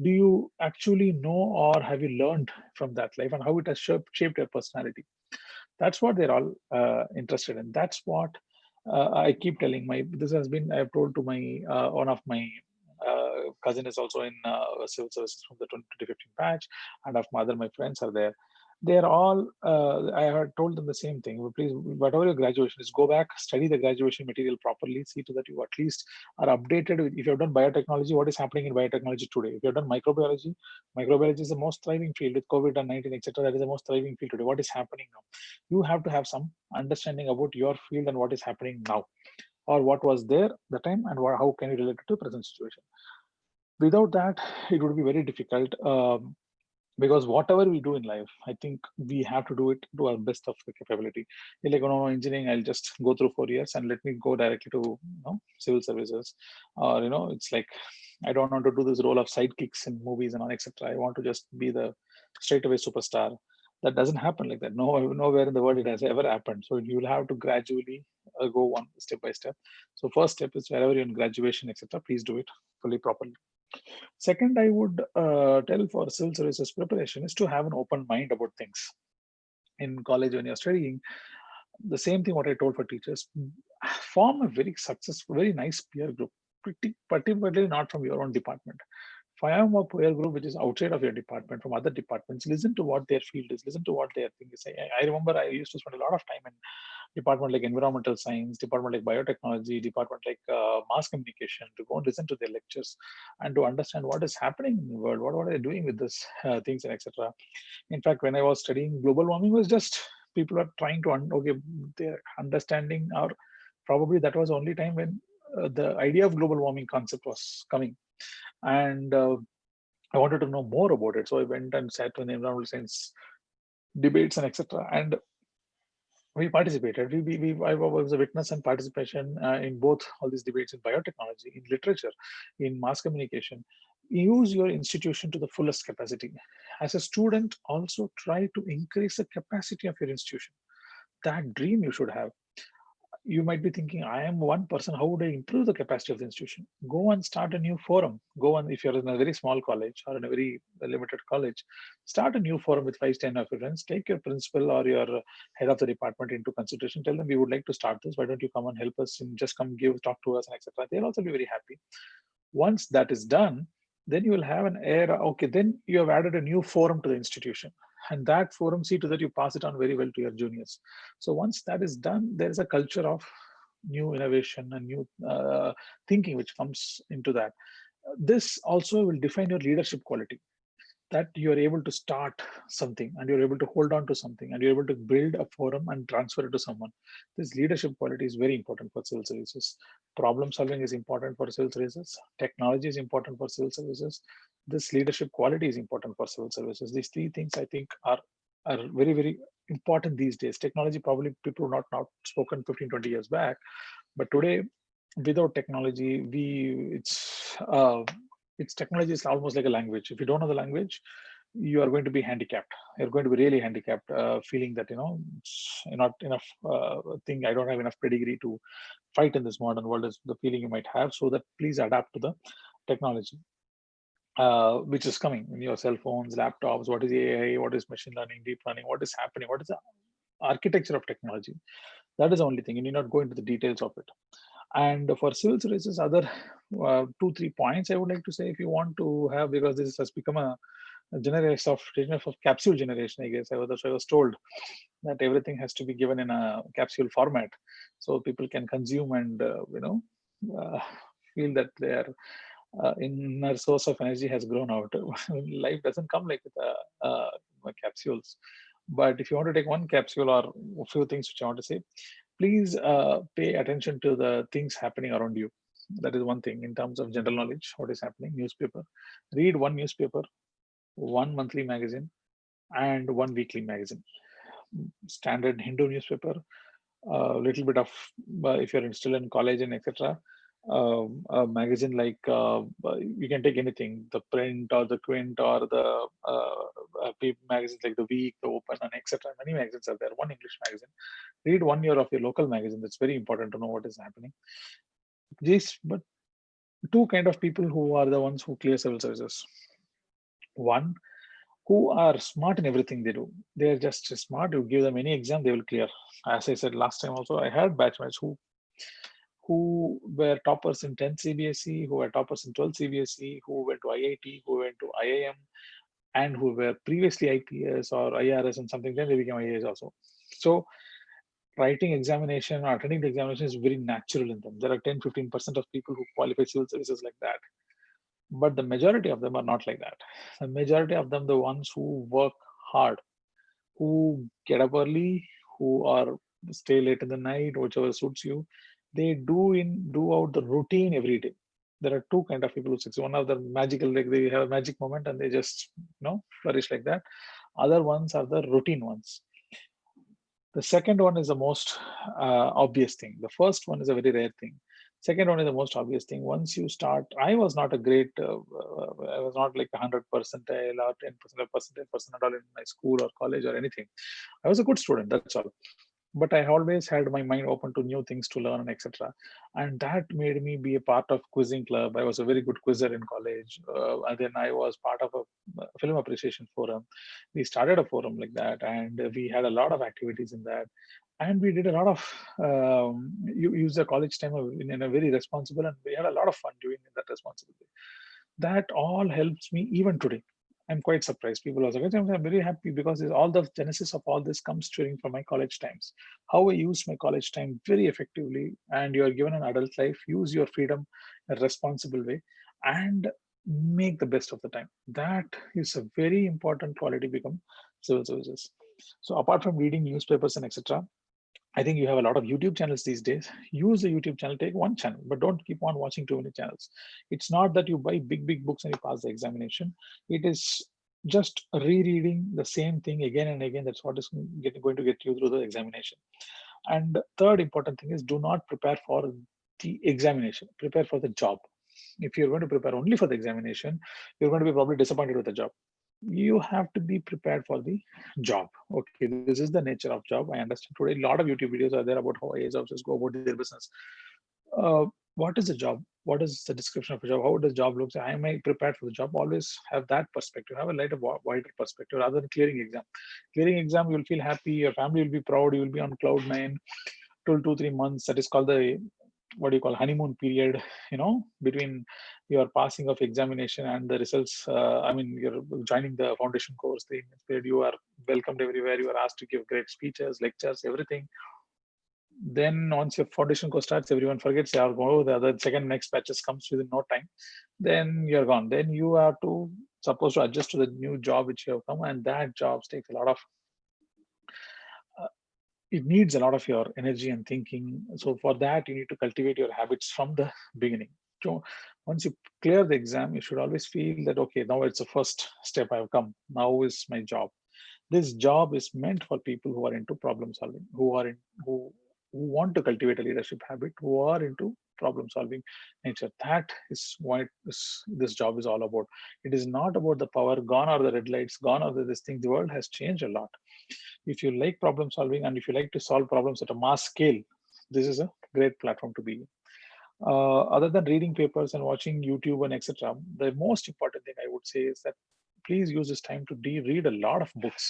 do you actually know or have you learned from that life and how it has shaped your personality? That's what they're all interested in. That's what I keep telling I've told to my, one of my cousin is also in civil services from the 2015 batch, and of my friends are there. They're all, I had told them the same thing. Please, whatever your graduation is, go back, study the graduation material properly, see to that you at least are updated with, if you've done biotechnology, what is happening in biotechnology today. If you've done microbiology is the most thriving field with COVID-19, etc. That is the most thriving field today. What is happening now? You have to have some understanding about your field and what is happening now, or what was there the time and how can you relate it to the present situation. Without that, it would be very difficult. Because whatever we do in life, I think we have to do it to our best of the capability. You're like, no, engineering, I'll just go through 4 years and let me go directly to civil services. Or, it's like, I don't want to do this role of sidekicks in movies and all, etc. I want to just be the straightaway superstar. That doesn't happen like that. Nowhere in the world it has ever happened. So you will have to gradually go one step by step. So first step is wherever you're in graduation, etc. Please do it fully properly. Second, I would tell for civil services preparation is to have an open mind about things. In college, when you're studying, the same thing what I told for teachers, form a very successful, very nice peer group, particularly not from your own department. Form a peer group which is outside of your department, from other departments. Listen to what their field is, listen to what their thing is. I remember I used to spend a lot of time in department like environmental science, department like biotechnology, department like mass communication, to go and listen to their lectures and to understand what is happening in the world, what are they doing with this things and etc. In fact, when I was studying global warming, was just people are trying to they're understanding, or probably that was the only time when the idea of global warming concept was coming, and I wanted to know more about it. So I went and sat in environmental science debates and etc. And we participated. I was a witness and participation in both all these debates in biotechnology, in literature, in mass communication. Use your institution to the fullest capacity. As a student, also try to increase the capacity of your institution. That dream you should have. You might be thinking, I am one person, how would I improve the capacity of the institution? Go and start a new forum. Go on, if you're in a very small college or in a very limited college, start a new forum with 5-10 of your friends. Take your principal or your head of the department into consideration. Tell them, we would like to start this. Why don't you come and help us and just come talk to us and etc. They'll also be very happy. Once that is done, then you will have an era. Okay, then you have added a new forum to the institution. And that forum, see to that you pass it on very well to your juniors. So once that is done, there is a culture of new innovation and new thinking which comes into that. This also will define your leadership quality. that you are able to start something and you're able to hold on to something and you're able to build a forum and transfer it to someone. This leadership quality is very important for civil services. Problem solving is important for civil services. Technology is important for civil services. This leadership quality is important for civil services. These three things I think are very, very important these days. Technology, probably people not spoken 15, 20 years back, but today, without technology, it's technology is almost like a language. If you don't know the language, you are going to be handicapped. You're going to be really handicapped, feeling that it's not enough thing. I don't have enough pedigree to fight in this modern world. Is the feeling you might have. So that please adapt to the technology, which is coming in your cell phones, laptops. What is AI? What is machine learning, deep learning? What is happening? What is the architecture of technology? That is the only thing. You need not go into the details of it. And for civil services, other 2-3 points I would like to say, if you want to have, because this has become a generation of capsule generation, I guess. I was told that everything has to be given in a capsule format, so people can consume and feel that their inner source of energy has grown out. Life doesn't come like with capsules. But if you want to take one capsule or a few things which I want to say, please pay attention to the things happening around you. That is one thing in terms of general knowledge, what is happening. Newspaper, read one newspaper, one monthly magazine, and one weekly magazine. Standard Hindu newspaper, a little bit of, if you're still in college and etc., a magazine like, you can take anything, the print or the quint or the paper magazines like the Week, the Open, and etc. Many magazines are there. One English magazine. Read 1 year of your local magazine. That's very important to know what is happening. But two kind of people who are the ones who clear civil services. One, who are smart in everything they do. They are just smart. You give them any exam, they will clear. As I said last time also, I had batchmates who were toppers in 10th CBSE, who were toppers in 12th CBSE, who went to IIT, who went to IIM, and who were previously IPS or IRS and something, then they became IAS also. So writing examination or attending the examination is very natural in them. There are 10-15% of people who qualify civil services like that. But the majority of them are not like that. The majority of them, the ones who work hard, who get up early, who are stay late in the night, whichever suits you, they do out the routine every day. There are two kind of people who succeed. One of them magical, like they have a magic moment and they just flourish like that. Other ones are the routine ones. The second one is the most obvious thing. The first one is a very rare thing. Second one is the most obvious thing. Once you start, I was not a great, I was not like 100 percentile or 10% percentile in my school or college or anything. I was a good student, that's all. But I always had my mind open to new things to learn, etc. And that made me be a part of quizzing club. I was a very good quizzer in college. And then I was part of a film appreciation forum. We started a forum like that, and we had a lot of activities in that. And we did a lot of, use the college time in a very responsible, and we had a lot of fun doing that responsibility. That all helps me even today. I'm quite surprised. People also, I'm very happy because all the genesis of all this comes during from my college times. How I use my college time very effectively, and you are given an adult life, use your freedom in a responsible way, and make the best of the time. That is a very important quality become civil services. So apart from reading newspapers and etc., I think you have a lot of YouTube channels these days. Use the YouTube channel, take one channel, but don't keep on watching too many channels. It's not that you buy big books and you pass the examination. It is just rereading the same thing again and again. That's what is going to get you through the examination. And the third important thing is, do not prepare for the examination, prepare for the job. If you're going to prepare only for the examination, you're going to be probably disappointed with the job. You have to be prepared for the job. Okay, this is the nature of job. I understand today a lot of YouTube videos are there about how IAS officers go about their business. What is the job? What is the description of a job? How does job look? Am I prepared for the job? Always have that perspective. Have a lighter, wider perspective rather than clearing exam. Clearing exam, you'll feel happy. Your family will be proud. You will be on cloud 9 till 2-3 months. That is called the honeymoon period, between your passing of examination and the results. You're joining the foundation course, the period, you are welcomed everywhere. You are asked to give great speeches, lectures, everything. Then once your foundation course starts, everyone forgets. The other second next batches comes within no time. Then you're gone. Then you have to supposed to adjust to the new job which you have come, and that job takes a lot of it needs a lot of your energy and thinking. So for that, you need to cultivate your habits from the beginning. So once you clear the exam, you should always feel that, okay, now it's the first step I've come. Now is my job. This job is meant for people who are into problem solving, who want to cultivate a leadership habit, who are into problem solving nature. That is what this job is all about. It is not about the power, gone are the red lights, gone are this thing. The world has changed a lot. If you like problem solving and if you like to solve problems at a mass scale, this is a great platform to be. Other than reading papers and watching YouTube and etc., the most important thing I would say is that please use this time to read a lot of books.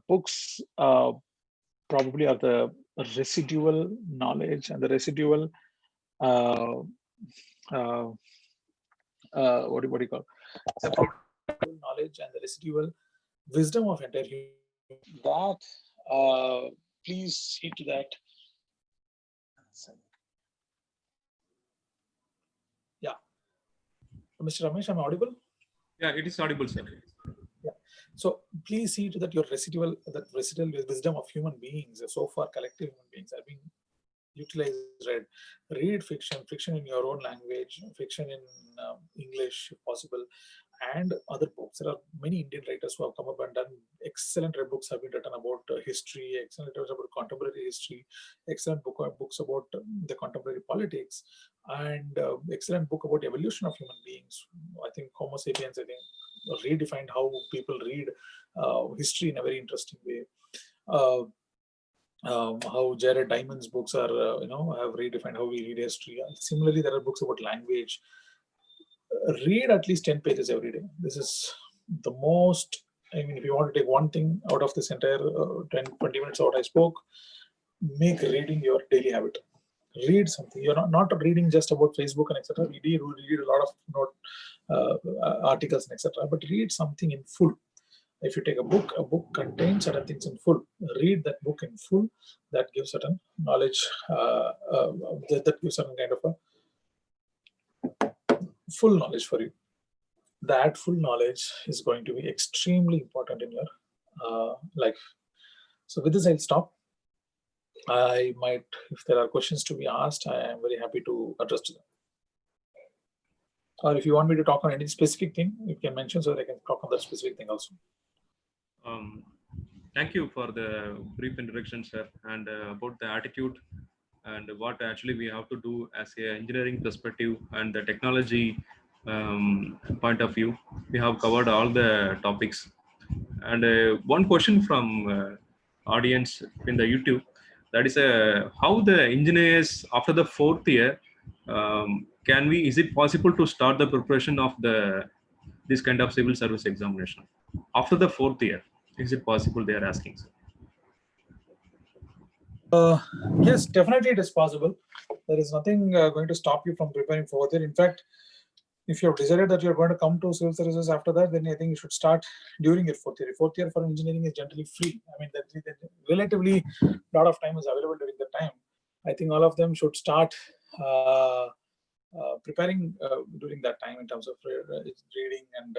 Books probably are the residual knowledge and the residual what do you call the knowledge and the residual wisdom of entire human. That please see to that. Yeah, Mr. Ramesh, am I audible? Yeah, it is audible, sir. Yeah. So please see to that your residual wisdom of human beings, so far collective human beings, are being utilized. Read fiction in your own language, fiction in English if possible, and other books. There are many Indian writers who have come up and done excellent books have been written about history, excellent books about contemporary history, excellent books about the contemporary politics, and excellent book about evolution of human beings. I think Homo sapiens, redefined how people read history in a very interesting way. How Jared Diamond's books are, have redefined how we read history. Similarly, there are books about language. Read at least 10 pages every day. This is the most, if you want to take one thing out of this entire 20 minutes what I spoke, make reading your daily habit. Read something. You're not reading just about Facebook and etc. We read a lot of articles and etc. But read something in full. If you take a book contains certain things in full. Read that book in full. That gives certain knowledge. That gives certain kind of a full knowledge for you. That full knowledge is going to be extremely important in your life. So with this, I'll stop. I might, if there are questions to be asked, I am very happy to address to them. Or if you want me to talk on any specific thing, you can mention so that I can talk on that specific thing also. Thank you for the brief introduction, sir, and about the attitude and what actually we have to do as an engineering perspective and the technology point of view. We have covered all the topics. And one question from audience in the YouTube, that is how the engineers after the 4th year, is it possible to start the preparation of this kind of civil service examination after the 4th year? Is it possible, they are asking, sir? Yes, definitely it is possible. There is nothing going to stop you from preparing for 4th year. In fact, if you have decided that you're going to come to civil services after that, then I think you should start during your 4th year. 4th year for engineering is generally free. I mean, relatively a lot of time is available during that time. I think all of them should start preparing during that time in terms of reading and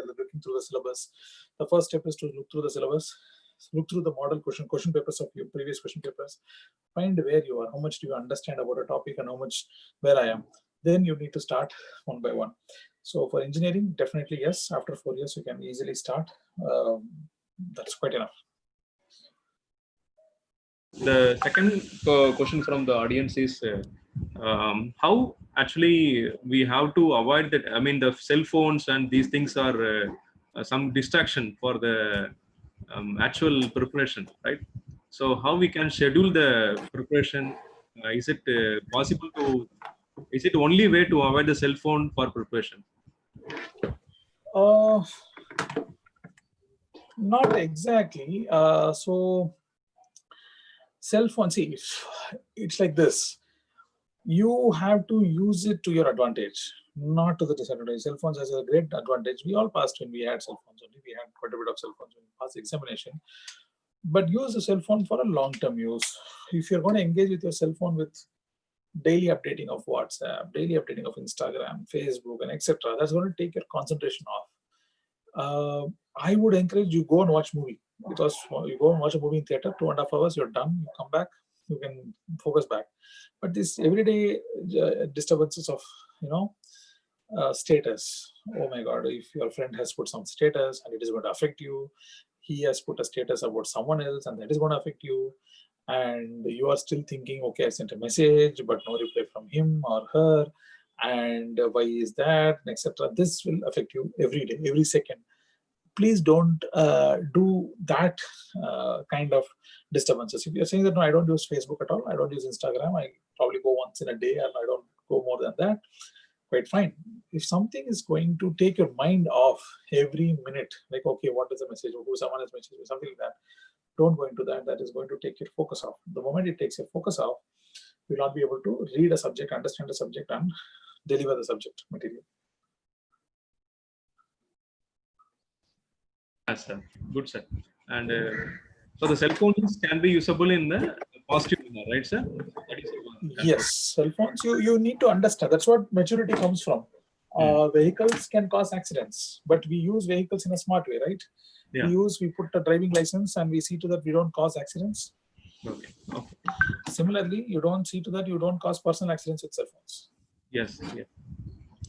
looking through the syllabus. The first step is to look through the syllabus, look through the model question papers of your previous question papers, find where you are, how much do you understand about a topic and how much where I am. Then you need to start one by one. So for engineering, definitely yes, after 4 years you can easily start. That's quite enough. The second question from the audience is how actually we have to avoid that. I mean, the cell phones and these things are some distraction for the actual preparation, right? So how we can schedule the preparation? Is it possible to? Is it only way to avoid the cell phone for preparation? Not exactly. So cell phone, see, it's like this. You have to use it to your advantage, not to the disadvantage. Cell phones has a great advantage. We all passed when we had cell phones only. We had quite a bit of cell phones when we passed the examination. But use the cell phone for a long-term use. If you're going to engage with your cell phone with daily updating of WhatsApp, daily updating of Instagram, Facebook, and etc. That's going to take your concentration off. I would encourage you go and watch movie, because you go and watch a movie in theater, 2.5 hours, you're done, you come back, you can focus back. But this everyday disturbances of, status. Oh my God, if your friend has put some status and it is going to affect you, he has put a status about someone else and that is going to affect you, and you are still thinking, okay, I sent a message but no reply from him or her, and why is that, etc. This will affect you every day, every second. Please don't do that kind of disturbances. If you're saying that, no, I don't use Facebook at all, I don't use Instagram, I probably go once in a day and I don't go more than that, quite fine. If something is going to take your mind off every minute, like, okay, what is the message, or who someone has messaged me, something like that, don't go into that. That is going to take your focus off. The moment it takes your focus off, you'll not be able to read a subject, understand the subject, and deliver the subject material. Yes, sir. Good, sir. And so the cell phones can be usable in the positive manner, right, sir? That is yes, cell phones, you need to understand. That's what maturity comes from. Vehicles can cause accidents, but we use vehicles in a smart way, right? Yeah. We put a driving license and we see to that we don't cause accidents. Okay. Okay. Similarly, you don't see to that you don't cause personal accidents with cell phones. Yes. Yeah.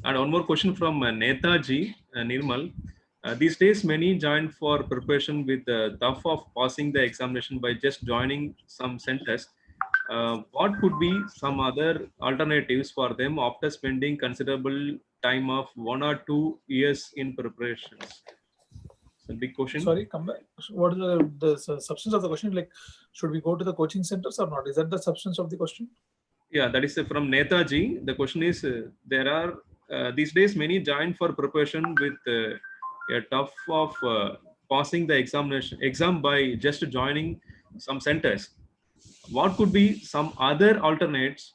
And one more question from Netaji Nirmal. These days, many join for preparation with the thought of passing the examination by just joining some centers. What could be some other alternatives for them after spending considerable time of 1 or 2 years in preparations? It's a big question. Sorry, come back. What is the substance of the question? Like, should we go to the coaching centers or not? Is that the substance of the question? Yeah, that is from Netaji. The question is, there are these days many join for preparation with a tough of passing the exam by just joining some centers. What could be some other alternates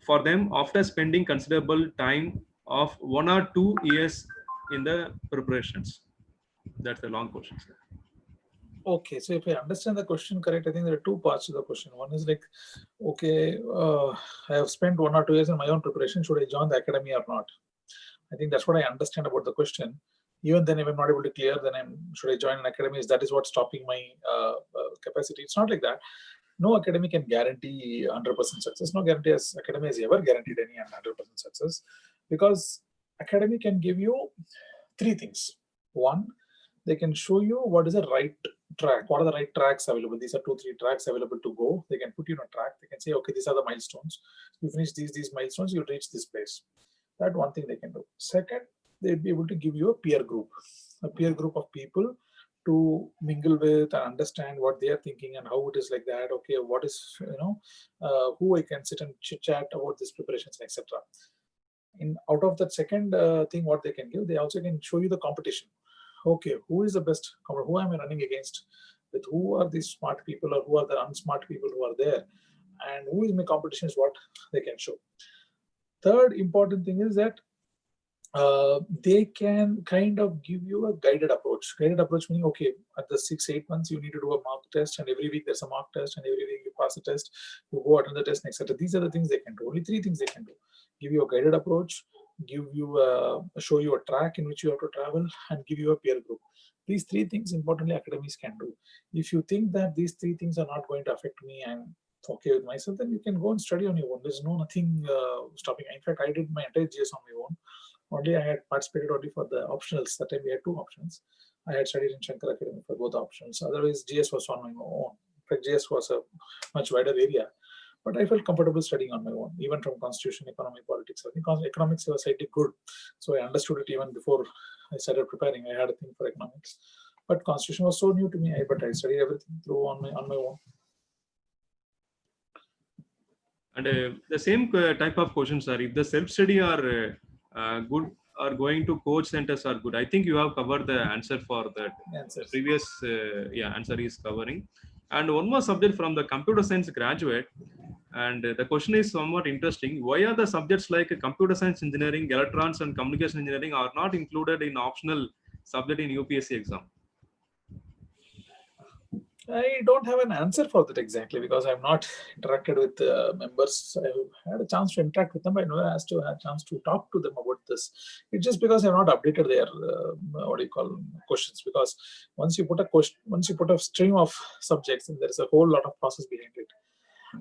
for them after spending considerable time of 1 or 2 years in the preparations? That's the long question, sir. Okay, so if I understand the question correct, I think there are two parts to the question. One is like, okay, I have spent 1 or 2 years in my own preparation. Should I join the academy or not? I think that's what I understand about the question. Even then, if I'm not able to clear, then should I join an academy? That is what's stopping my capacity. It's not like that. No academy can guarantee 100% success. No guarantee as academy has ever guaranteed any 100% success, because academy can give you 3 things. One, they can show you what is the right track, what are the right tracks available. These are 2-3 tracks available to go. They can put you on a track. They can say, okay, these are the milestones. You finish these milestones, you'll reach this place. That one thing they can do. Second, they'll be able to give you a peer group of people to mingle with and understand what they are thinking and how it is like that. Okay, what is, who I can sit and chit chat about these preparations, etc. Out of that second thing, what they can give, they also can show you the competition. Okay, who is the best, who am I running against, with who are these smart people or who are the unsmart people who are there, and who is my competition is what they can show. Third important thing is that they can kind of give you a guided approach. Guided approach meaning, okay, at the 6-8 months, you need to do a mock test, and every week there's a mock test, and every week you pass the test, you go attend the test, etc. These are the things they can do. Only 3 things they can do: give you a guided approach, give you show you a track in which you have to travel, and give you a peer group. These 3 things, importantly, academies can do. If you think that these 3 things are not going to affect me and okay with myself, then you can go and study on your own. There's nothing stopping. In fact, I did my entire GS on my own. Only I had participated only for the optionals. That time we had 2 options. I had studied in Shankar Academy for both options. Otherwise, GS was on my own. In fact, GS was a much wider area. But I felt comfortable studying on my own, even from constitution, economy, politics. I think economics was slightly good. So I understood it even before I started preparing. I had a thing for economics. But constitution was so new to me, but I studied everything through on my own. And the same type of questions are, if the self-study are good, or going to coach centers are good. I think you have covered the answer for that. The previous answer is covering. And one more subject from the computer science graduate. And the question is somewhat interesting. Why are the subjects like computer science engineering, electrons, and communication engineering are not included in optional subject in UPSC exam? I don't have an answer for that exactly because I've not interacted with members. I've had a chance to interact with them, but I never had a chance to talk to them about this. It's just because I've not updated their what do you call questions. Because once you put a question, once you put a stream of subjects, and there's a whole lot of process behind it.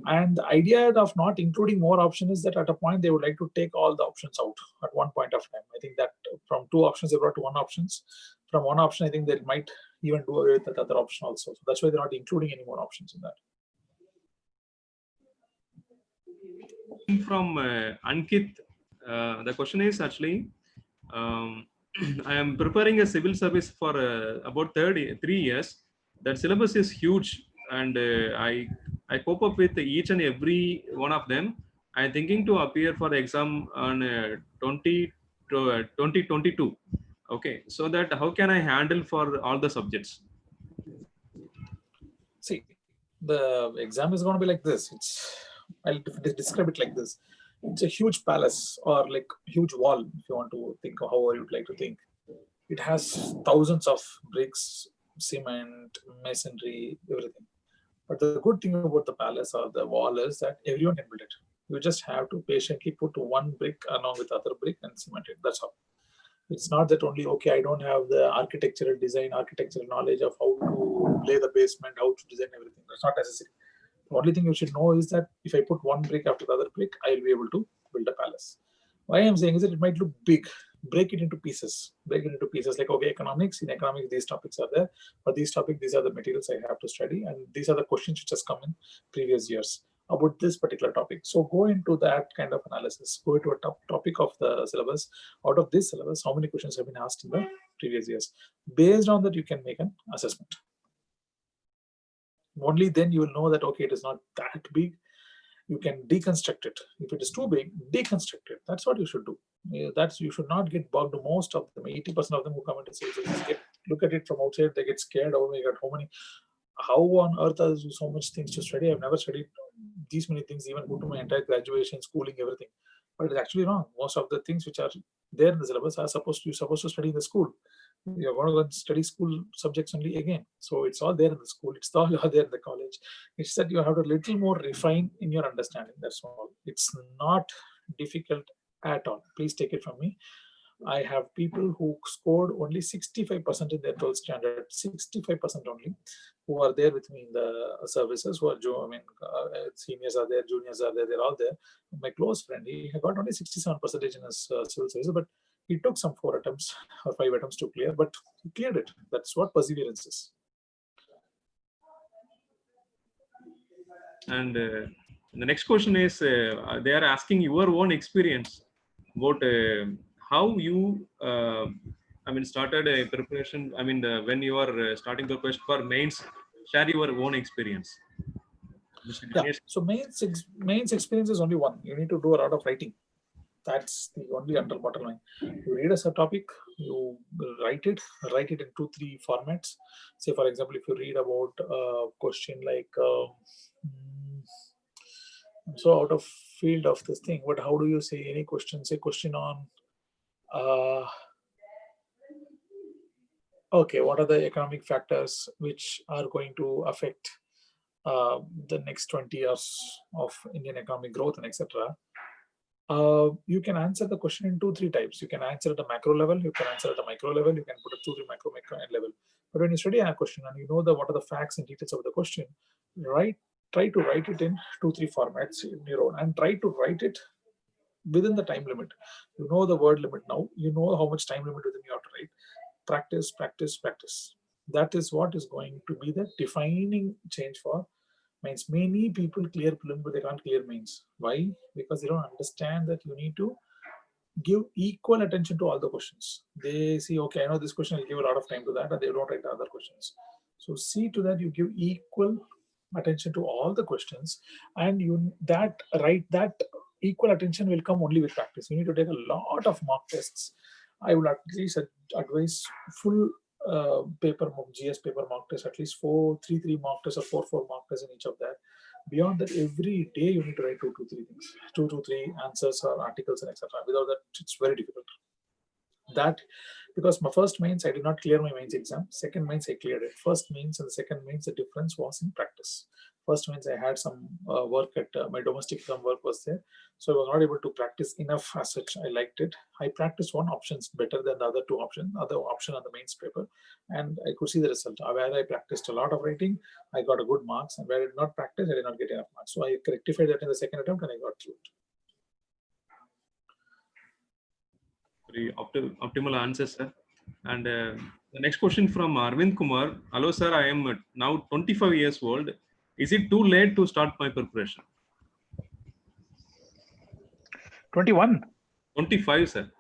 And the idea of not including more options is that at a point they would like to take all the options out at one point of time. I think that from 2 options they brought to 1 options. From 1 option, I think they might even do away with that other option also. So that's why they're not including any more options in that. From Ankit, the question is actually, I am preparing a civil service for about 3 years. That syllabus is huge, and I cope up with each and every one of them. I'm thinking to appear for the exam on 2022. Okay, so that how can I handle for all the subjects? See, the exam is going to be like this. I'll describe it like this. It's a huge palace or like huge wall, if you want to think of however you'd like to think. It has thousands of bricks, cement, masonry, everything. But the good thing about the palace or the wall is that everyone can build it. You just have to patiently put 1 brick along with other brick and cement it. That's all. It's not that only, okay, I don't have the architectural knowledge of how to lay the basement, how to design everything. That's not necessary. The only thing you should know is that if I put 1 brick after the other brick, I'll be able to build a palace. Why I'm saying is that it might look big. Break it into pieces. Break it into pieces like, okay, economics. In economics, these topics are there. For these topics, these are the materials I have to study. And these are the questions which has come in previous years about this particular topic. So go into that kind of analysis. Go into a topic of the syllabus. Out of this syllabus, how many questions have been asked in the previous years? Based on that, you can make an assessment. Only then you will know that, okay, it is not that big. You can deconstruct it. If it is too big, deconstruct it. That's what you should do. You should not get bugged. Most of them, 80% of them who come into sales, look at it from outside, they get scared. Oh my God, how on earth are so much things to study? I've never studied these many things, even go to my entire graduation, schooling, everything. But it's actually wrong. Most of the things which are there in the syllabus are you're supposed to study in the school. You're going to go and study school subjects only again. So it's all there in the school. It's all there in the college. It's that you have to a little more refine in your understanding. That's all. It's not difficult at all. Please take it from me. I have people who scored only 65% in their 12th standard, 65% only, who are there with me in the services, who are, seniors are there, juniors are there, they're all there. My close friend, he got only 67% in his civil services, but he took some 4 attempts or 5 attempts to clear, but he cleared it. That's what perseverance is. And the next question is, they are asking your own experience about how you, started a preparation. When you are starting preparation for mains, share your own experience. Yeah. So mains experience is only one. You need to do a lot of writing. That's the only bottom line. You read a topic, you write it in 2-3 formats. Say, for example, if you read about a question like, I'm so out of field of this thing, but how do you say any question? Say question on, okay, what are the economic factors which are going to affect the next 20 years of Indian economic growth and etc. You can answer the question in 2-3 types. You can answer at a macro level, you can answer at a micro level, you can put it to the micro level. But when you study a question and you know what are the facts and details of the question, try to write it in 2-3 formats in your own and try to write it within the time limit. You know the word limit now, you know how much time limit within you have to write. Practice, practice, practice. That is what is going to be the defining change for mains. Many people clear prelim, but they can't clear mains. Why? Because they don't understand that you need to give equal attention to all the questions. They see, okay, I know this question, I'll give a lot of time to that, and they don't write the other questions. So see to that you give equal attention to all the questions, and that equal attention will come only with practice. You need to take a lot of mock tests. I would at least advise full GS paper mock test, at least 3 mock tests or 4 mock tests in each of that. Beyond that, every day you need to write 2 to 3 things, 2 to 3 answers or articles and etc. Without that, it's very difficult. That because my first mains I did not clear my mains exam. Second mains I cleared it. First mains and the second mains, the difference was in practice. First mains I had some work at my domestic firm work was there, so I was not able to practice enough as such. I liked it. I practiced one option better than the other two options, other option on the mains paper, and I could see the result. Where I practiced a lot of writing, I got a good marks, and where I did not practice, I did not get enough marks. So I rectified that in the second attempt, and I got through it. Very optimal answer, sir. And the next question from Arvind Kumar. Hello, sir. I am now 25 years old. Is it too late to start my preparation? 21. 25, sir.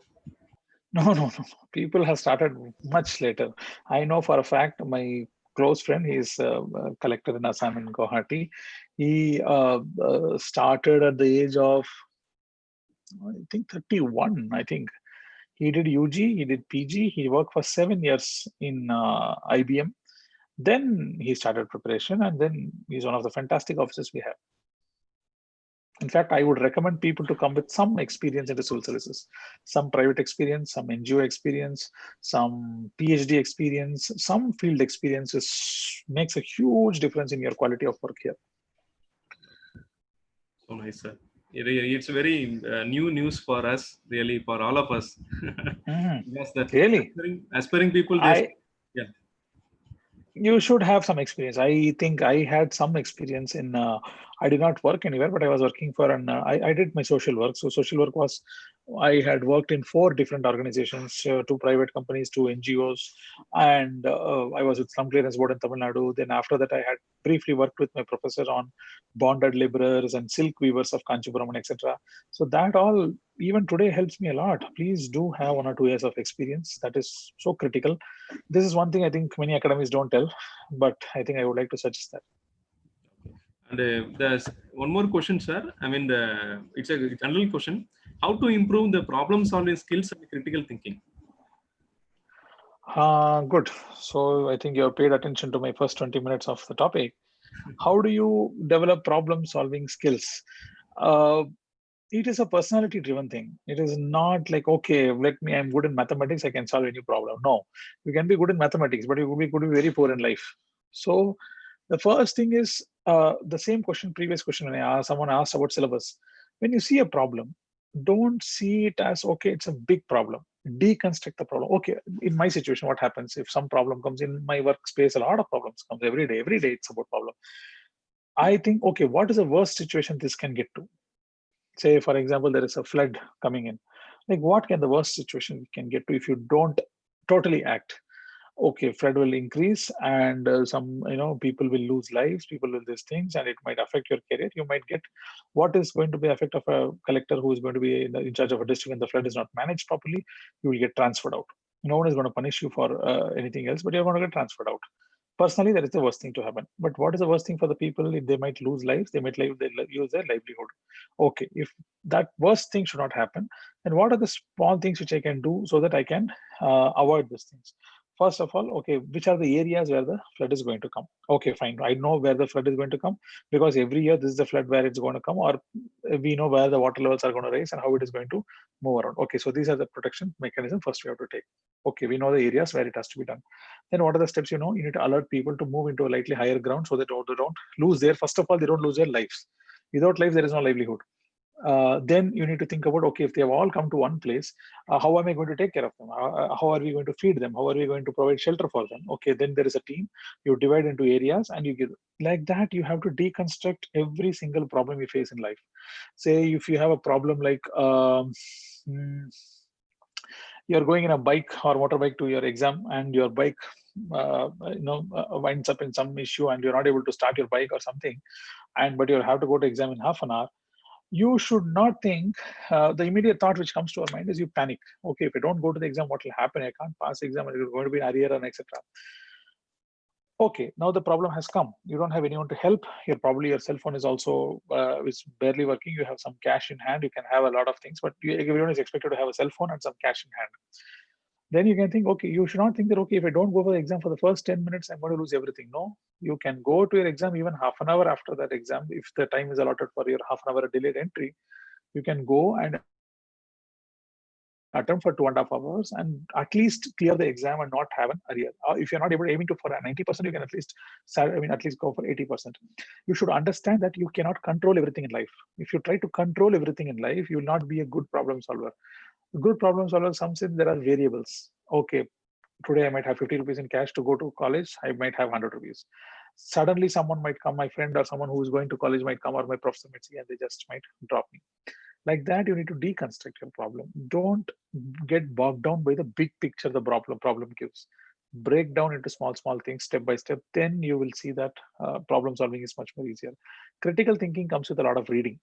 No. People have started much later. I know for a fact my close friend, he's a collector in Assam in Guwahati. He started at the age of, I think, 31, I think. He did UG, he did PG, he worked for 7 years in IBM. Then he started preparation, and then he's one of the fantastic officers we have. In fact, I would recommend people to come with some experience in the civil services, some private experience, some NGO experience, some PhD experience, some field experiences makes a huge difference in your quality of work here. So nice, sir. It's very new news for us, really, for all of us. Yes, really? Aspiring people, yeah. You should have some experience. I think I had some experience in, I did not work anywhere, but I was working for I did my social work. So social work was, I had worked in 4 different organizations, 2 private companies, 2 NGOs, and I was with Slum Clearance Board in Tamil Nadu. Then after that, I had briefly worked with my professor on bonded laborers and silk weavers of Kanchipuram and etc. So that all, even today, helps me a lot. Please do have 1 or 2 years of experience. That is so critical. This is one thing I think many academies don't tell, but I think I would like to suggest that. And there's one more question, sir. I mean, it's a general question. How to improve the problem-solving skills and critical thinking? Good. So I think you have paid attention to my first 20 minutes of the topic. How do you develop problem-solving skills? It is a personality-driven thing. It is not like, okay, I'm good in mathematics, I can solve any problem. No, you can be good in mathematics, but you could be very poor in life. So the first thing is the same question, previous question, when someone asked about syllabus. When you see a problem, don't see it as, okay, it's a big problem. Deconstruct the problem. Okay, in my situation, what happens if some problem comes in my workspace? A lot of problems comes every day. Every day it's about problem. I think, okay, what is the worst situation this can get to? Say, for example, there is a flood coming in. Like, what can the worst situation we can get to if you don't totally act? Okay, flood will increase, and some people will lose lives, people will these things, and it might affect your career. You might get what is going to be effect of a collector who is going to be in charge of a district, and the flood is not managed properly. You will get transferred out. No one is going to punish you for anything else, but you're going to get transferred out. Personally, that is the worst thing to happen. But what is the worst thing for the people? If they might lose lives, they might lose their livelihood. Okay, if that worst thing should not happen, then what are the small things which I can do so that I can avoid these things? First of all, okay, which are the areas where the flood is going to come? Okay, fine. I know where the flood is going to come because every year this is the flood where it's going to come, or we know where the water levels are going to rise and how it is going to move around. Okay, so these are the protection mechanism first we have to take. Okay, we know the areas where it has to be done. Then what are the steps? You need to alert people to move into a slightly higher ground so that they don't lose first of all, they don't lose their lives. Without life, there is no livelihood. Then you need to think about, okay, if they have all come to one place, how am I going to take care of them? How are we going to feed them? How are we going to provide shelter for them? Okay, then there is a team. You divide into areas and you give like that. You have to deconstruct every single problem you face in life. Say if you have a problem like you're going in a bike or motorbike to your exam, and your bike winds up in some issue, and you're not able to start your bike or something, but you have to go to exam in half an hour. You should not think, the immediate thought which comes to our mind is you panic. Okay, if I don't go to the exam, what will happen? I can't pass the exam, and it's going to be an arrear and etc. Okay, now the problem has come. You don't have anyone to help. Probably your cell phone is also is barely working. You have some cash in hand. You can have a lot of things, but everyone is expected to have a cell phone and some cash in hand. Then you can think, okay, you should not think that, okay, if I don't go for the exam for the first 10 minutes, I'm going to lose everything. No, you can go to your exam even half an hour after that exam. If the time is allotted for your half an hour delayed entry, you can go and attempt for 2.5 hours and at least clear the exam and not have an arrear. If you're not able to aiming to for 90%, you can at least go for 80%. You should understand that you cannot control everything in life. If you try to control everything in life, you will not be a good problem solver. A good problem solver comes in, there are variables. Okay, today I might have 50 rupees in cash to go to college. I might have 100 rupees. Suddenly someone might come, my friend or someone who is going to college might come, or my professor might see, and they just might drop me. Like that, you need to deconstruct your problem. Don't get bogged down by the big picture the problem gives. Break down into small things step by step. Then you will see that problem solving is much more easier. Critical thinking comes with a lot of reading.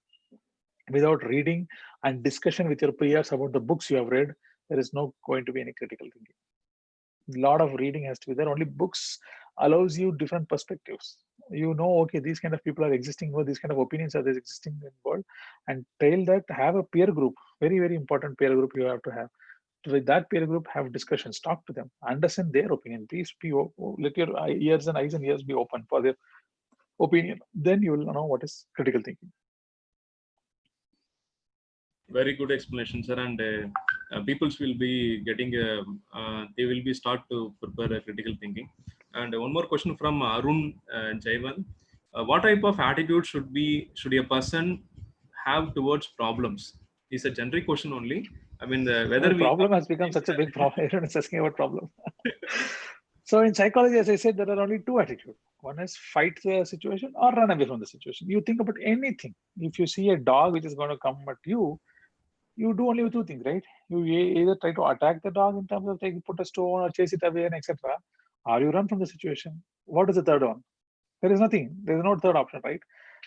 Without reading and discussion with your peers about the books you have read, there is no going to be any critical thinking. A lot of reading has to be there. Only books allows you different perspectives. You know, okay, these kind of people are existing, or these kind of opinions are existing in the world, and tell that, have a peer group, very, very important peer group you have to have. With that peer group, have discussions, talk to them, understand their opinion. Please let your ears and eyes and ears be open for their opinion. Then you will know what is critical thinking. Very good explanation, sir. And people will be getting they will be start to prepare a critical thinking. And one more question from Arun Jaivan. What type of attitude should a person have towards problems? It's a generic question only. I mean, whether the problem has become such a big problem. Everyone is asking about problem. So in psychology, as I said, there are only two attitudes. One is fight the situation or run away from the situation. You think about anything. If you see a dog which is going to come at you, you do only two things, right? You either try to attack the dog in terms of put a stone or chase it away and etc. Or you run from the situation. What is the third one? There is nothing. There is no third option, right?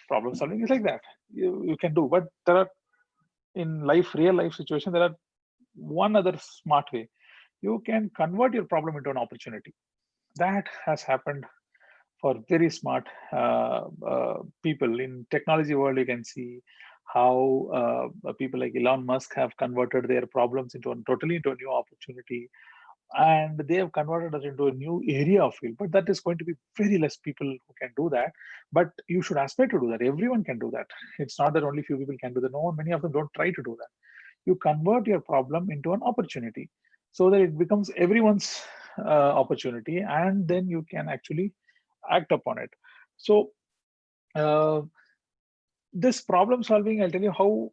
Problem solving is like that. You can do, but there are in real life situation, there are one other smart way. You can convert your problem into an opportunity. That has happened for very smart people in technology world. You can see how people like Elon Musk have converted their problems totally into a new opportunity, and they have converted us into a new area of field. But that is going to be very less people who can do that. But you should aspire to do that. Everyone can do that. It's not that only few people can do that. No, many of them don't try to do that. You convert your problem into an opportunity so that it becomes everyone's opportunity, and then you can actually act upon it. So this problem solving, I'll tell you how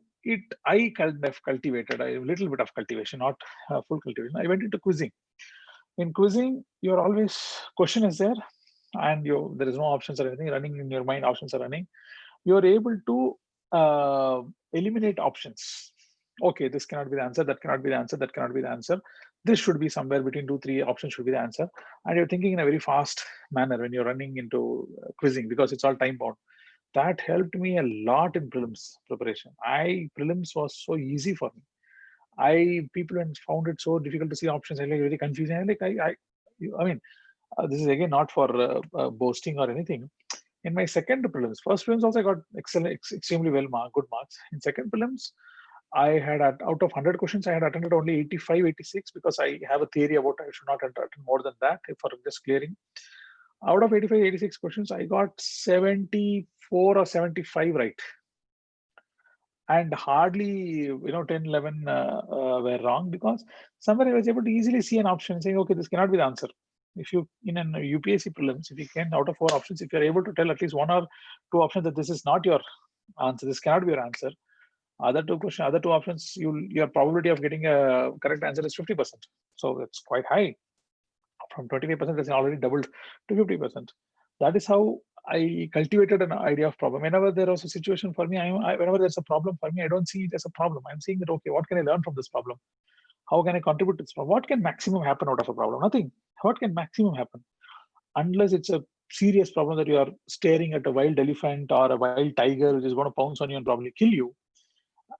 I kind of cultivated a little bit of cultivation, not full cultivation. I went into quizzing. In quizzing, you're always question is there, and there is no options or anything running in your mind. Options are running. You're able to eliminate options. Okay, this cannot be the answer. That cannot be the answer. That cannot be the answer. This should be somewhere between 2-3 options should be the answer. And you're thinking in a very fast manner when you're running into quizzing, because it's all time bound. That helped me a lot in prelims preparation. Prelims was so easy for me. People found it so difficult to see options. I like very confusing. I mean, this is again not for boasting or anything. In my second prelims, first prelims also I got extremely good marks. In second prelims, I had out of 100 questions, I had attended only 85, 86 because I have a theory about I should not attend more than that for just clearing. Out of 85, 86 questions, I got 74 or 75 right. And hardly 10, 11 were wrong, because somewhere I was able to easily see an option saying, okay, this cannot be the answer. If you in an UPSC prelims, if you can out of 4 options, if you're able to tell at least 1 or 2 options that this is not your answer, this cannot be your answer. Other two options, your probability of getting a correct answer is 50%. So that's quite high. From 25%, it's already doubled to 50%. That is how I cultivated an idea of problem. Whenever there was a situation for me, whenever there's a problem for me, I don't see it as a problem. I'm seeing that, okay, what can I learn from this problem? How can I contribute to this problem? What can maximum happen out of a problem? Nothing. What can maximum happen? Unless it's a serious problem that you are staring at a wild elephant or a wild tiger which is going to pounce on you and probably kill you.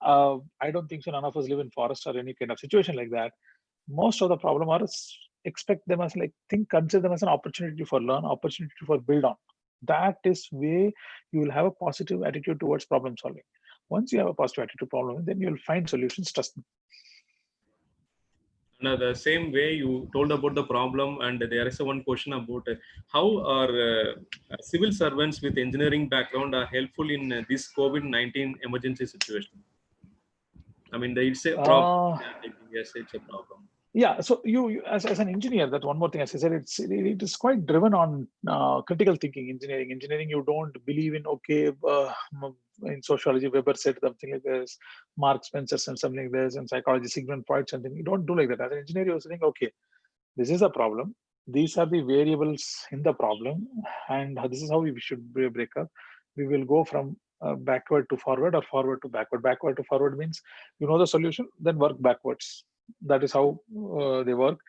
I don't think so. None of us live in forest or any kind of situation like that. Most of the problem are expect them as consider them as an opportunity for learn, opportunity for build on. That is way you will have a positive attitude towards problem solving. Once you have a positive attitude to problem, then you will find solutions. Trust me. Now, the same way you told about the problem, and there is one question about how are civil servants with engineering background are helpful in this COVID-19 emergency situation? I mean, it's a problem. Yes, it's a problem. Yeah, so you as an engineer, that's one more thing. As I said, it is quite driven on critical thinking. Engineering, you don't believe in in sociology, Weber said something like this, Mark Spencer said something like this, and psychology, Sigmund Freud something. You don't do like that. As an engineer, you're saying, okay, this is a problem. These are the variables in the problem, and this is how we should break up. We will go from backward to forward or forward to backward. Backward to forward means you know the solution, then work backwards. That is how they work.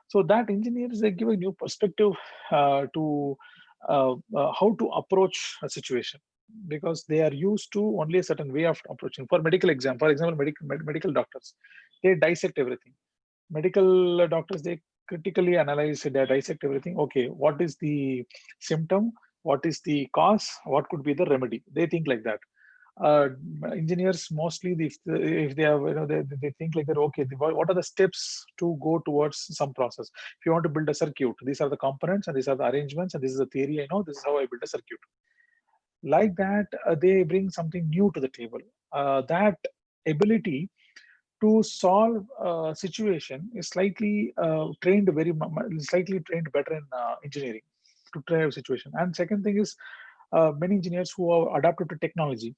So that engineers, they give a new perspective to how to approach a situation, because they are used to only a certain way of approaching. For example, medical doctors, they dissect everything. Medical doctors, they critically analyze, they dissect everything. Okay, what is the symptom? What is the cause? What could be the remedy? They think like that. Engineers mostly, if they have, they think like that. Okay, what are the steps to go towards some process? If you want to build a circuit, these are the components and these are the arrangements and this is the theory. I know this is how I build a circuit. Like that, they bring something new to the table. That ability to solve a situation is slightly slightly trained better in engineering to try a situation. And second thing is, many engineers who are adapted to technology,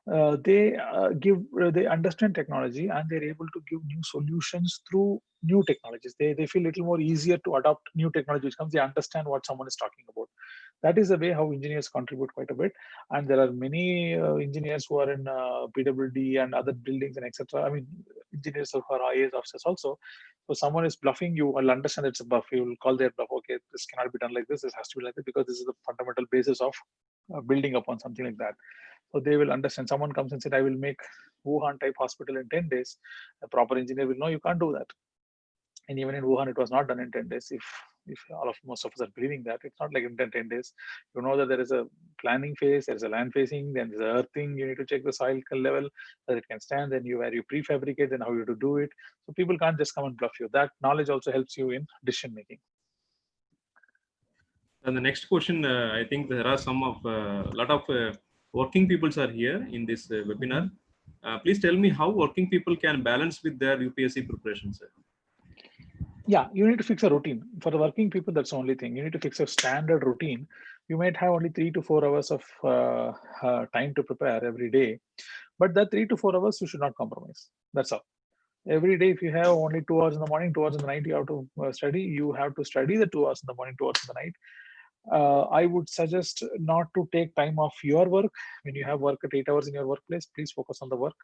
they understand technology and they're able to give new solutions through new technologies. They feel a little more easier to adopt new technology which comes. They understand what someone is talking about. That is the way how engineers contribute quite a bit. And there are many engineers who are in PWD and other buildings and etc. I mean, engineers who are IAS officers also. So someone is bluffing, you will understand it's a bluff. You will call their bluff. Okay, this cannot be done like this. This has to be like this because this is the fundamental basis of building upon something like that. So they will understand. Someone comes and said, I will make Wuhan type hospital in 10 days. A proper engineer will know you can't do that. And even in Wuhan, it was not done in 10 days. If most of us are believing that, it's not like in 10 days. You know that there is a planning phase, there's a land phasing, then there's a earthing. You need to check the soil level that it can stand. Then where you prefabricate, then how you to do it. So people can't just come and bluff you. That knowledge also helps you in decision making. And the next question, I think there are a lot of working peoples are here in this webinar. Please tell me how working people can balance with their UPSC preparation, sir. Yeah, you need to fix a routine. For the working people, that's the only thing. You need to fix a standard routine. You might have only 3 to 4 hours of time to prepare every day, but that 3 to 4 hours, you should not compromise. That's all. Every day, if you have only 2 hours in the morning, 2 hours in the night, you have to study. You have to study the 2 hours in the morning, 2 hours in the night. I would suggest not to take time off your work. When you have work at 8 hours in your workplace, please focus on the work.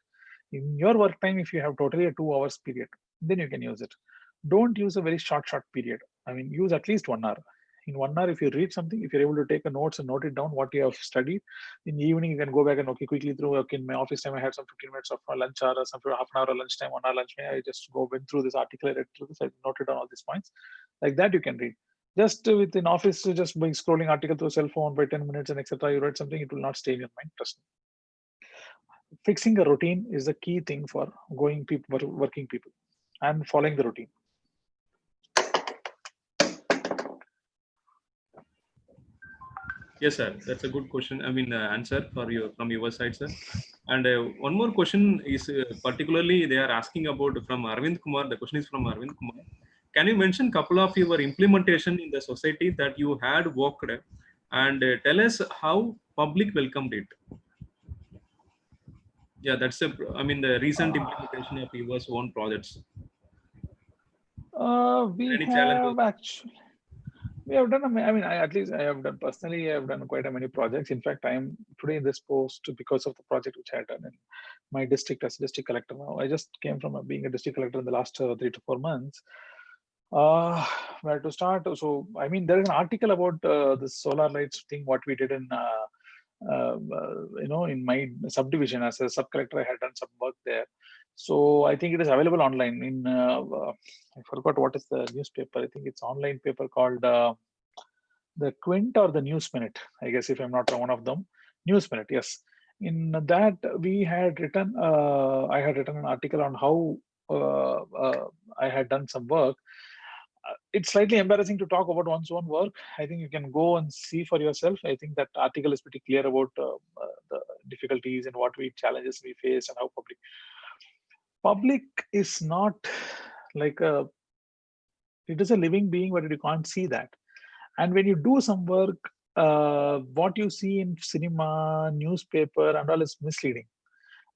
In your work time, if you have totally a 2 hours period, then you can use it. Don't use a very short period. I mean, use at least 1 hour. In 1 hour, if you read something, if you're able to take a notes and note it down what you have studied, in the evening you can go back and quickly through. Okay, in my office time, I had some 15 minutes of lunch hour or some half an hour of lunch time, 1 hour lunch time. I just went through this article, I read through this, I noted down all these points. Like that, you can read. Just within office, just by scrolling article through cell phone by 10 minutes and etc. You read something, it will not stay in your mind. Trust me. Fixing a routine is the key thing for working people, and following the routine. Yes, sir. That's a good question. I mean, answer from your side, sir. And one more question is particularly they are asking about from Arvind Kumar. The question is from Arvind Kumar. Can you mention a couple of your implementation in the society that you had worked and tell us how public welcomed it? Yeah, that's the recent implementation of your own projects. We have done, at least I have done personally, I have done quite a many projects. In fact, I am today in this post because of the project which I had done in my district as district collector now. I just came from being a district collector in the last 3 to 4 months. Where to start? So, there is an article about the solar lights thing, what we did in, in my subdivision as a sub-collector. I had done some work there. So I think it is available online in, I forgot what is the newspaper. I think it's online paper called the Quint or the News Minute. I guess if I'm not wrong, one of them. News Minute, yes. In that we had written, I had written an article on how I had done some work. It's slightly embarrassing to talk about one's own work. I think you can go and see for yourself. I think that article is pretty clear about the difficulties and what challenges we face and how public. public is not like it is a living being, but you can't see that. And when you do some work, what you see in cinema, newspaper, and all is misleading.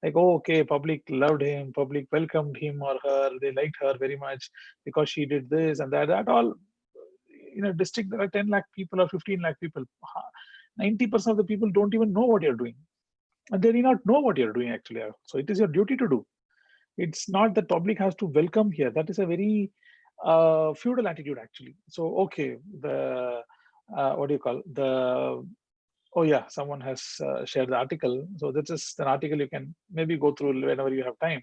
Like, oh, okay, public loved him, public welcomed him or her, they liked her very much because she did this and that. That all, in a district, there are 10 lakh people or 15 lakh people. 90% of the people don't even know what you're doing. And they do not know what you're doing actually. So it is your duty to do. It's not that public has to welcome here. That is a very feudal attitude actually. So, okay, the, what do you call, the, oh yeah, someone has shared the article. So this is an article you can maybe go through whenever you have time.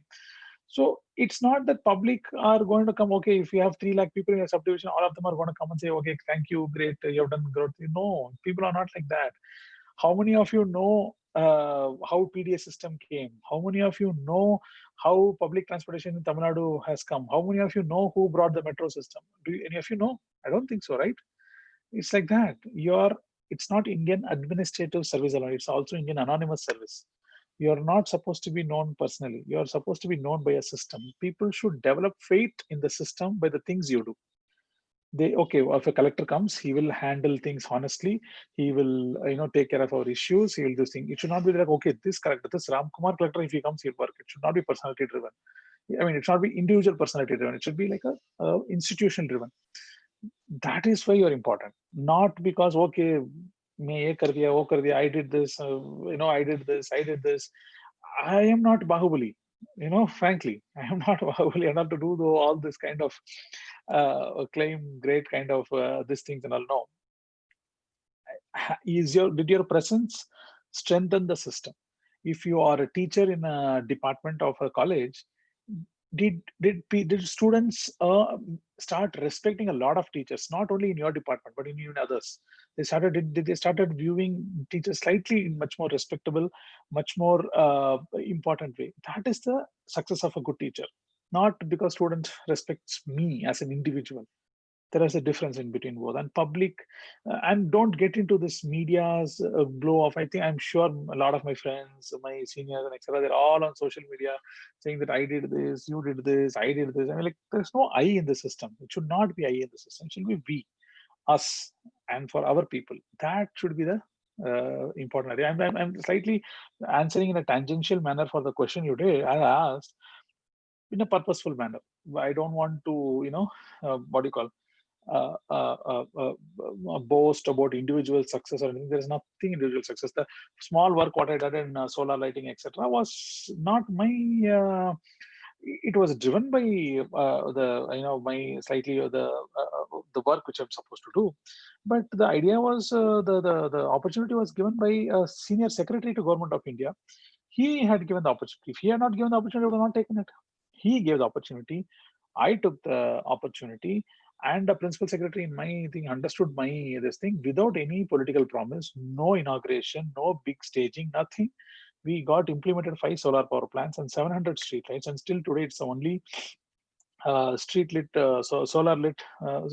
So it's not that public are going to come, okay, if you have 3 lakh people in a subdivision, all of them are going to come and say, okay, thank you, great, you have done growth. No, people are not like that. How many of you know how PDA system came? How many of you know how public transportation in Tamil Nadu has come? How many of you know who brought the metro system? Do any of you know? I don't think so, right? It's like that. It's not Indian administrative service alone. It's also Indian anonymous service. You're not supposed to be known personally. You're supposed to be known by a system. People should develop faith in the system by the things you do. Okay, if a collector comes, he will handle things honestly. He will, take care of our issues. He will do things. It should not be like, okay, this Ramkumar collector, if he comes, he'll work. It should not be personality driven. I mean, it should not be individual personality driven. It should be like a institution driven. That is why you're important. Not because, okay, I did this, I did this, I did this. I am not Bahubali. Frankly, I am not Bahubali. I'm not to do all this kind of claim great kind of these things and all. No. Did your presence strengthen the system? If you are a teacher in a department of a college, did students start respecting a lot of teachers, not only in your department but in even others? They started viewing teachers slightly in much more respectable, much more important way. That is the success of a good teacher. Not because student respects me as an individual. There is a difference in between both. And public, and don't get into this media's blow off. I'm sure a lot of my friends, my seniors and etc., they're all on social media saying that I did this, you did this, I did this. I mean, like, there's no I in the system. It should not be I in the system. It should be we, us, and for our people. That should be the important area. I'm slightly answering in a tangential manner for the question you did. I asked in a purposeful manner. I don't want to, what do you call, boast about individual success or anything. There is nothing individual success. The small work what I did in solar lighting, etc., was not my. It was driven by my slightly the work which I'm supposed to do, but the idea was the opportunity was given by a senior secretary to Government of India. He had given the opportunity. If he had not given the opportunity, I would have not taken it. He gave the opportunity. I took the opportunity. And the principal secretary in my thing understood this thing without any political promise, no inauguration, no big staging, nothing. We got implemented 5 solar power plants and 700 street lights, and still today it's the only street lit, solar lit,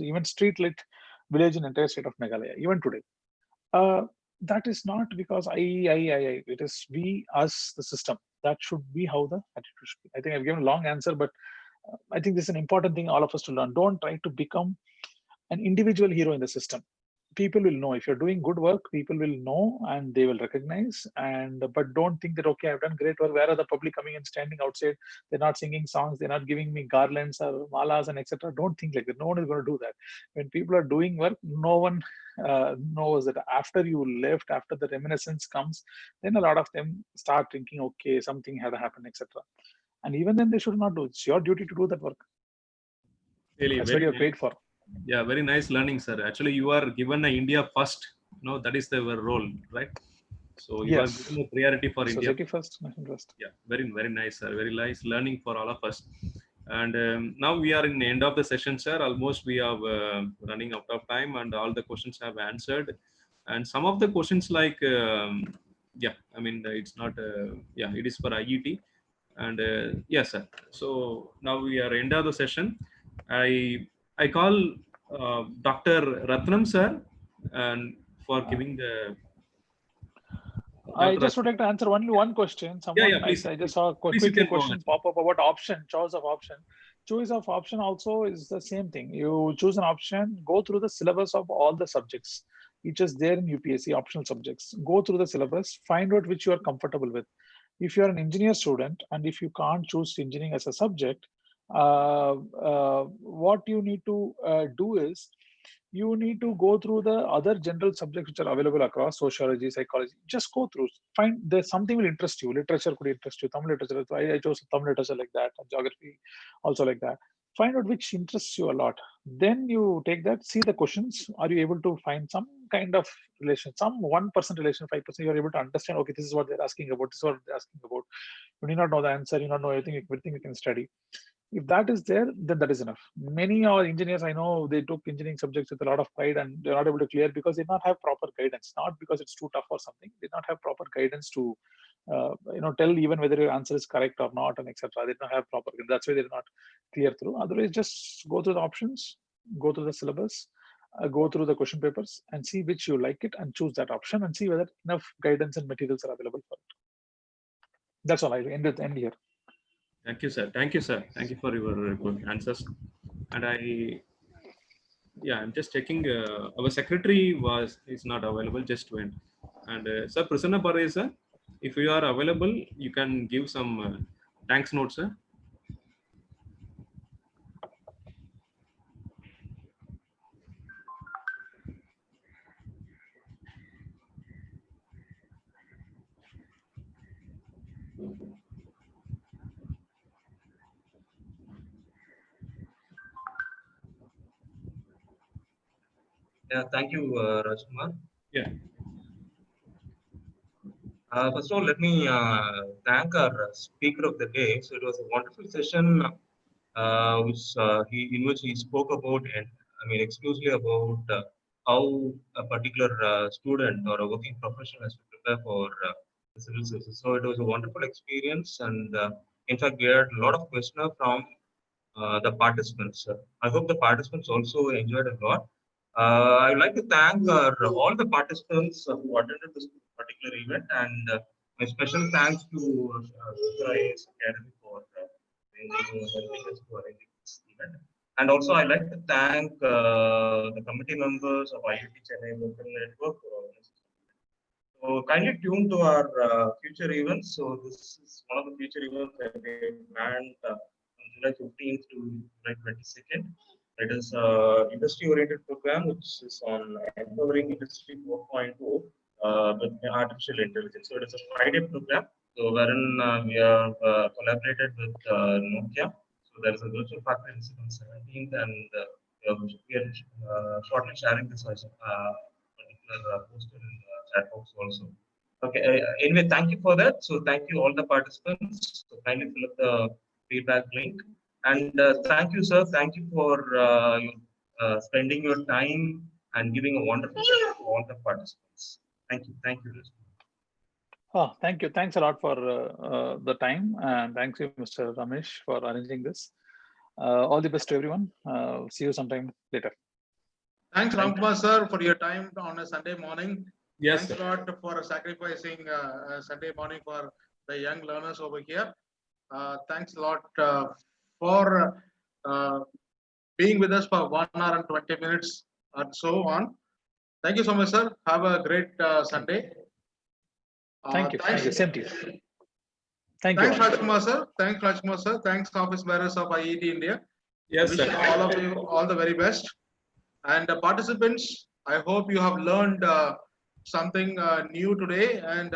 even street lit village in entire state of Meghalaya. Even today, that is not because I. It is we, us, the system. That should be how the attitude should be. I think I've given a long answer, but I think this is an important thing all of us to learn. Don't try to become an individual hero in the system. People will know if you're doing good work. People will know and they will recognize. But don't think that, okay, I've done great work. Where are the public coming and standing outside? They're not singing songs. They're not giving me garlands or malas and etc. Don't think like that. No one is going to do that. When people are doing work, no one knows that after you left, after the reminiscence comes, then a lot of them start thinking, okay, something had happened, etc. And even then, they should not do it. It's your duty to do that work. Really, that's what you're paid for. Yeah, very nice learning, sir. Actually, you are given a India first. That is the role, right? So you are given a priority for India. Society first, nation first. Yeah, very, very nice, sir. Very nice learning for all of us. And now we are in the end of the session, sir. Almost we are running out of time, and all the questions have answered. And some of the questions like, it's not, it is for IET. And yes, sir. So now we are end of the session. I call Dr. Ratnam, sir, and for giving the I just would like to answer only one question. Someone, please. I just saw a quick question pop up about option, choice of option. Choice of option also is the same thing. You choose an option, go through the syllabus of all the subjects, which is there in UPSC optional subjects. Go through the syllabus, find out which you are comfortable with. If you are an engineer student and if you can't choose engineering as a subject, what you need to do is you need to go through the other general subjects which are available across sociology, psychology. Just go through, find there's something will interest you. Literature could interest you. Tamil literature, I chose Tamil literature like that, and geography also like that. Find out which interests you a lot. Then you take that, see the questions. Are you able to find some kind of relation, some 1% relation, 5%? You're able to understand, okay, this is what they're asking about, this is what they're asking about. You need not know the answer, you not know everything you can study. If that is there, then that is enough. Many of engineers I know, they took engineering subjects with a lot of pride and they're not able to clear because they did not have proper guidance. Not because it's too tough or something. They did not have proper guidance to, tell even whether your answer is correct or not, and etc. They did not have proper. That's why they did not clear through. Otherwise, just go through the options, go through the syllabus, go through the question papers, and see which you like it, and choose that option, and see whether enough guidance and materials are available for it. That's all. I end here. Thank you, sir. Thank you, sir. Thank you for your good answers. And I'm just checking. Our secretary is not available. Just went. And sir, Prasanna Paray, sir, if you are available, you can give some thanks notes, sir. Yeah, thank you, Rajkumar. Yeah. First of all, let me thank our speaker of the day. So it was a wonderful session, in which he spoke about, and exclusively about how a particular student or a working professional has to prepare for the civil services. So it was a wonderful experience, and in fact, we had a lot of questions from the participants. I hope the participants also enjoyed a lot. I would like to thank all the participants who attended this particular event, and my special thanks to Shankar IAS Academy for helping us to arrange this event. And also, I'd like to thank the committee members of IIT Chennai Local Network for organizing. So kindly tune to our future events. So this is one of the future events that we planned on July 15th to July 22nd. It is an industry-oriented program which is on empowering industry 4.0 with artificial intelligence. So it is a Friday program, so wherein we have collaborated with Nokia. So there is a virtual factory visit on 17th, and we are shortly sharing this as particular poster in the chat box also. Okay. Anyway, thank you for that. So thank you all the participants. So kindly fill up the feedback link. And thank you, sir. Thank you for spending your time and giving a wonderful session to all the participants. Thank you. Thank you. Oh, thank you. Thanks a lot for the time. And thanks you, Mr. Ramesh, for arranging this. All the best to everyone. See you sometime later. Thanks, Ramkumar, sir, for your time on a Sunday morning. Yes, thanks a lot for sacrificing Sunday morning for the young learners over here. Thanks a lot for being with us for 1 hour and 20 minutes and so on. Thank you so much, sir. Have a great Sunday. Thank you. Thank you. Same to you. Thanks, Rajkumar, sir. Thanks, Rajkumar, sir. Thanks, office bearers of IIT India. Yes, wish sir. all of you all the very best. And participants, I hope you have learned something new today, and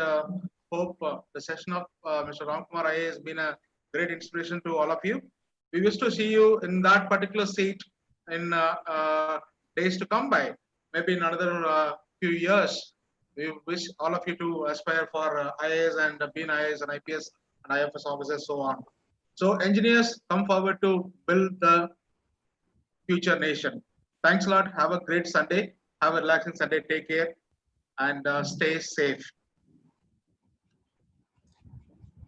hope the session of Mr. Ramkumar IAS has been a great inspiration to all of you. We wish to see you in that particular seat in days to come by, maybe in another few years. We wish all of you to aspire for IAS and be an IAS and IPS and IFS officers, so on. So engineers, come forward to build the future nation. Thanks a lot. Have a great Sunday. Have a relaxing Sunday. Take care and stay safe.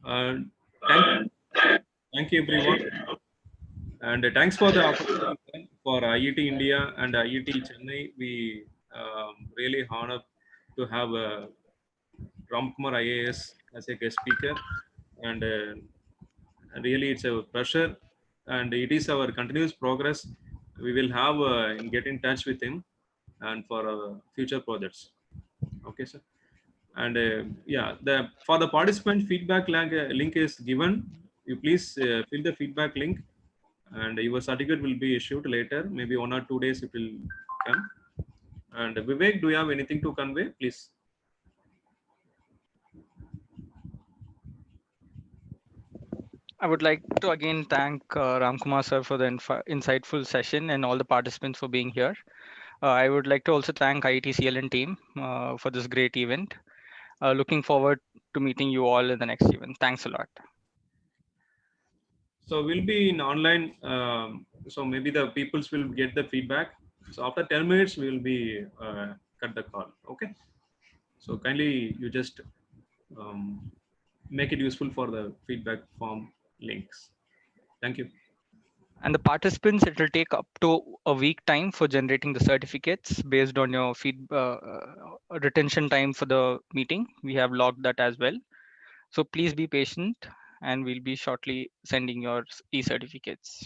Thank you, everyone. And thanks for the opportunity for IIT India and IIT Chennai. We really honored to have Ramkumar IAS as a guest speaker, and really it's a pleasure, and it is our continuous progress. We will have get in touch with him, and for future projects. Okay, sir. And yeah, the for the participant feedback link is given. You please fill the feedback link, and your certificate will be issued later. Maybe 1 or 2 days it will come. And Vivek, do you have anything to convey, please? I would like to again thank Ramkumar sir for the insightful session and all the participants for being here. I would like to also thank IIT CLN team for this great event. Looking forward to meeting you all in the next event. Thanks a lot. So we'll be in online. So maybe the peoples will get the feedback. So after 10 minutes, we will be cut the call. Okay. So kindly you just make it useful for the feedback form links. Thank you. And the participants, it will take up to a week time for generating the certificates based on your retention time for the meeting. We have logged that as well. So please be patient, and we'll be shortly sending your e-certificates.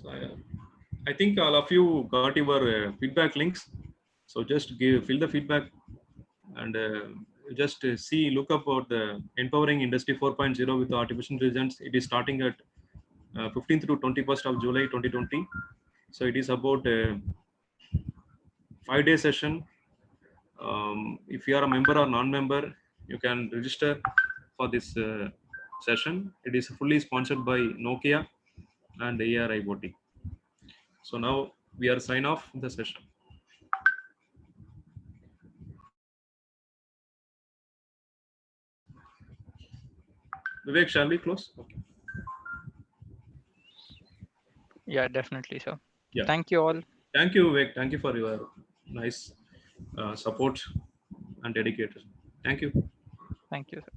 So I think all of you got your feedback links. So just fill the feedback and just look up about the Empowering Industry 4.0 with artificial intelligence. It is starting at 15th to 21st of July 2020. So it is about a 5-day session. If you are a member or non-member, you can register for this session. It is fully sponsored by Nokia and ARIBOT. So now we are sign off the session. Vivek, shall we close? Okay. Yeah, definitely, sir. Yeah. Thank you all. Thank you, Vivek. Thank you for your nice support and dedication. Thank you. Thank you, sir.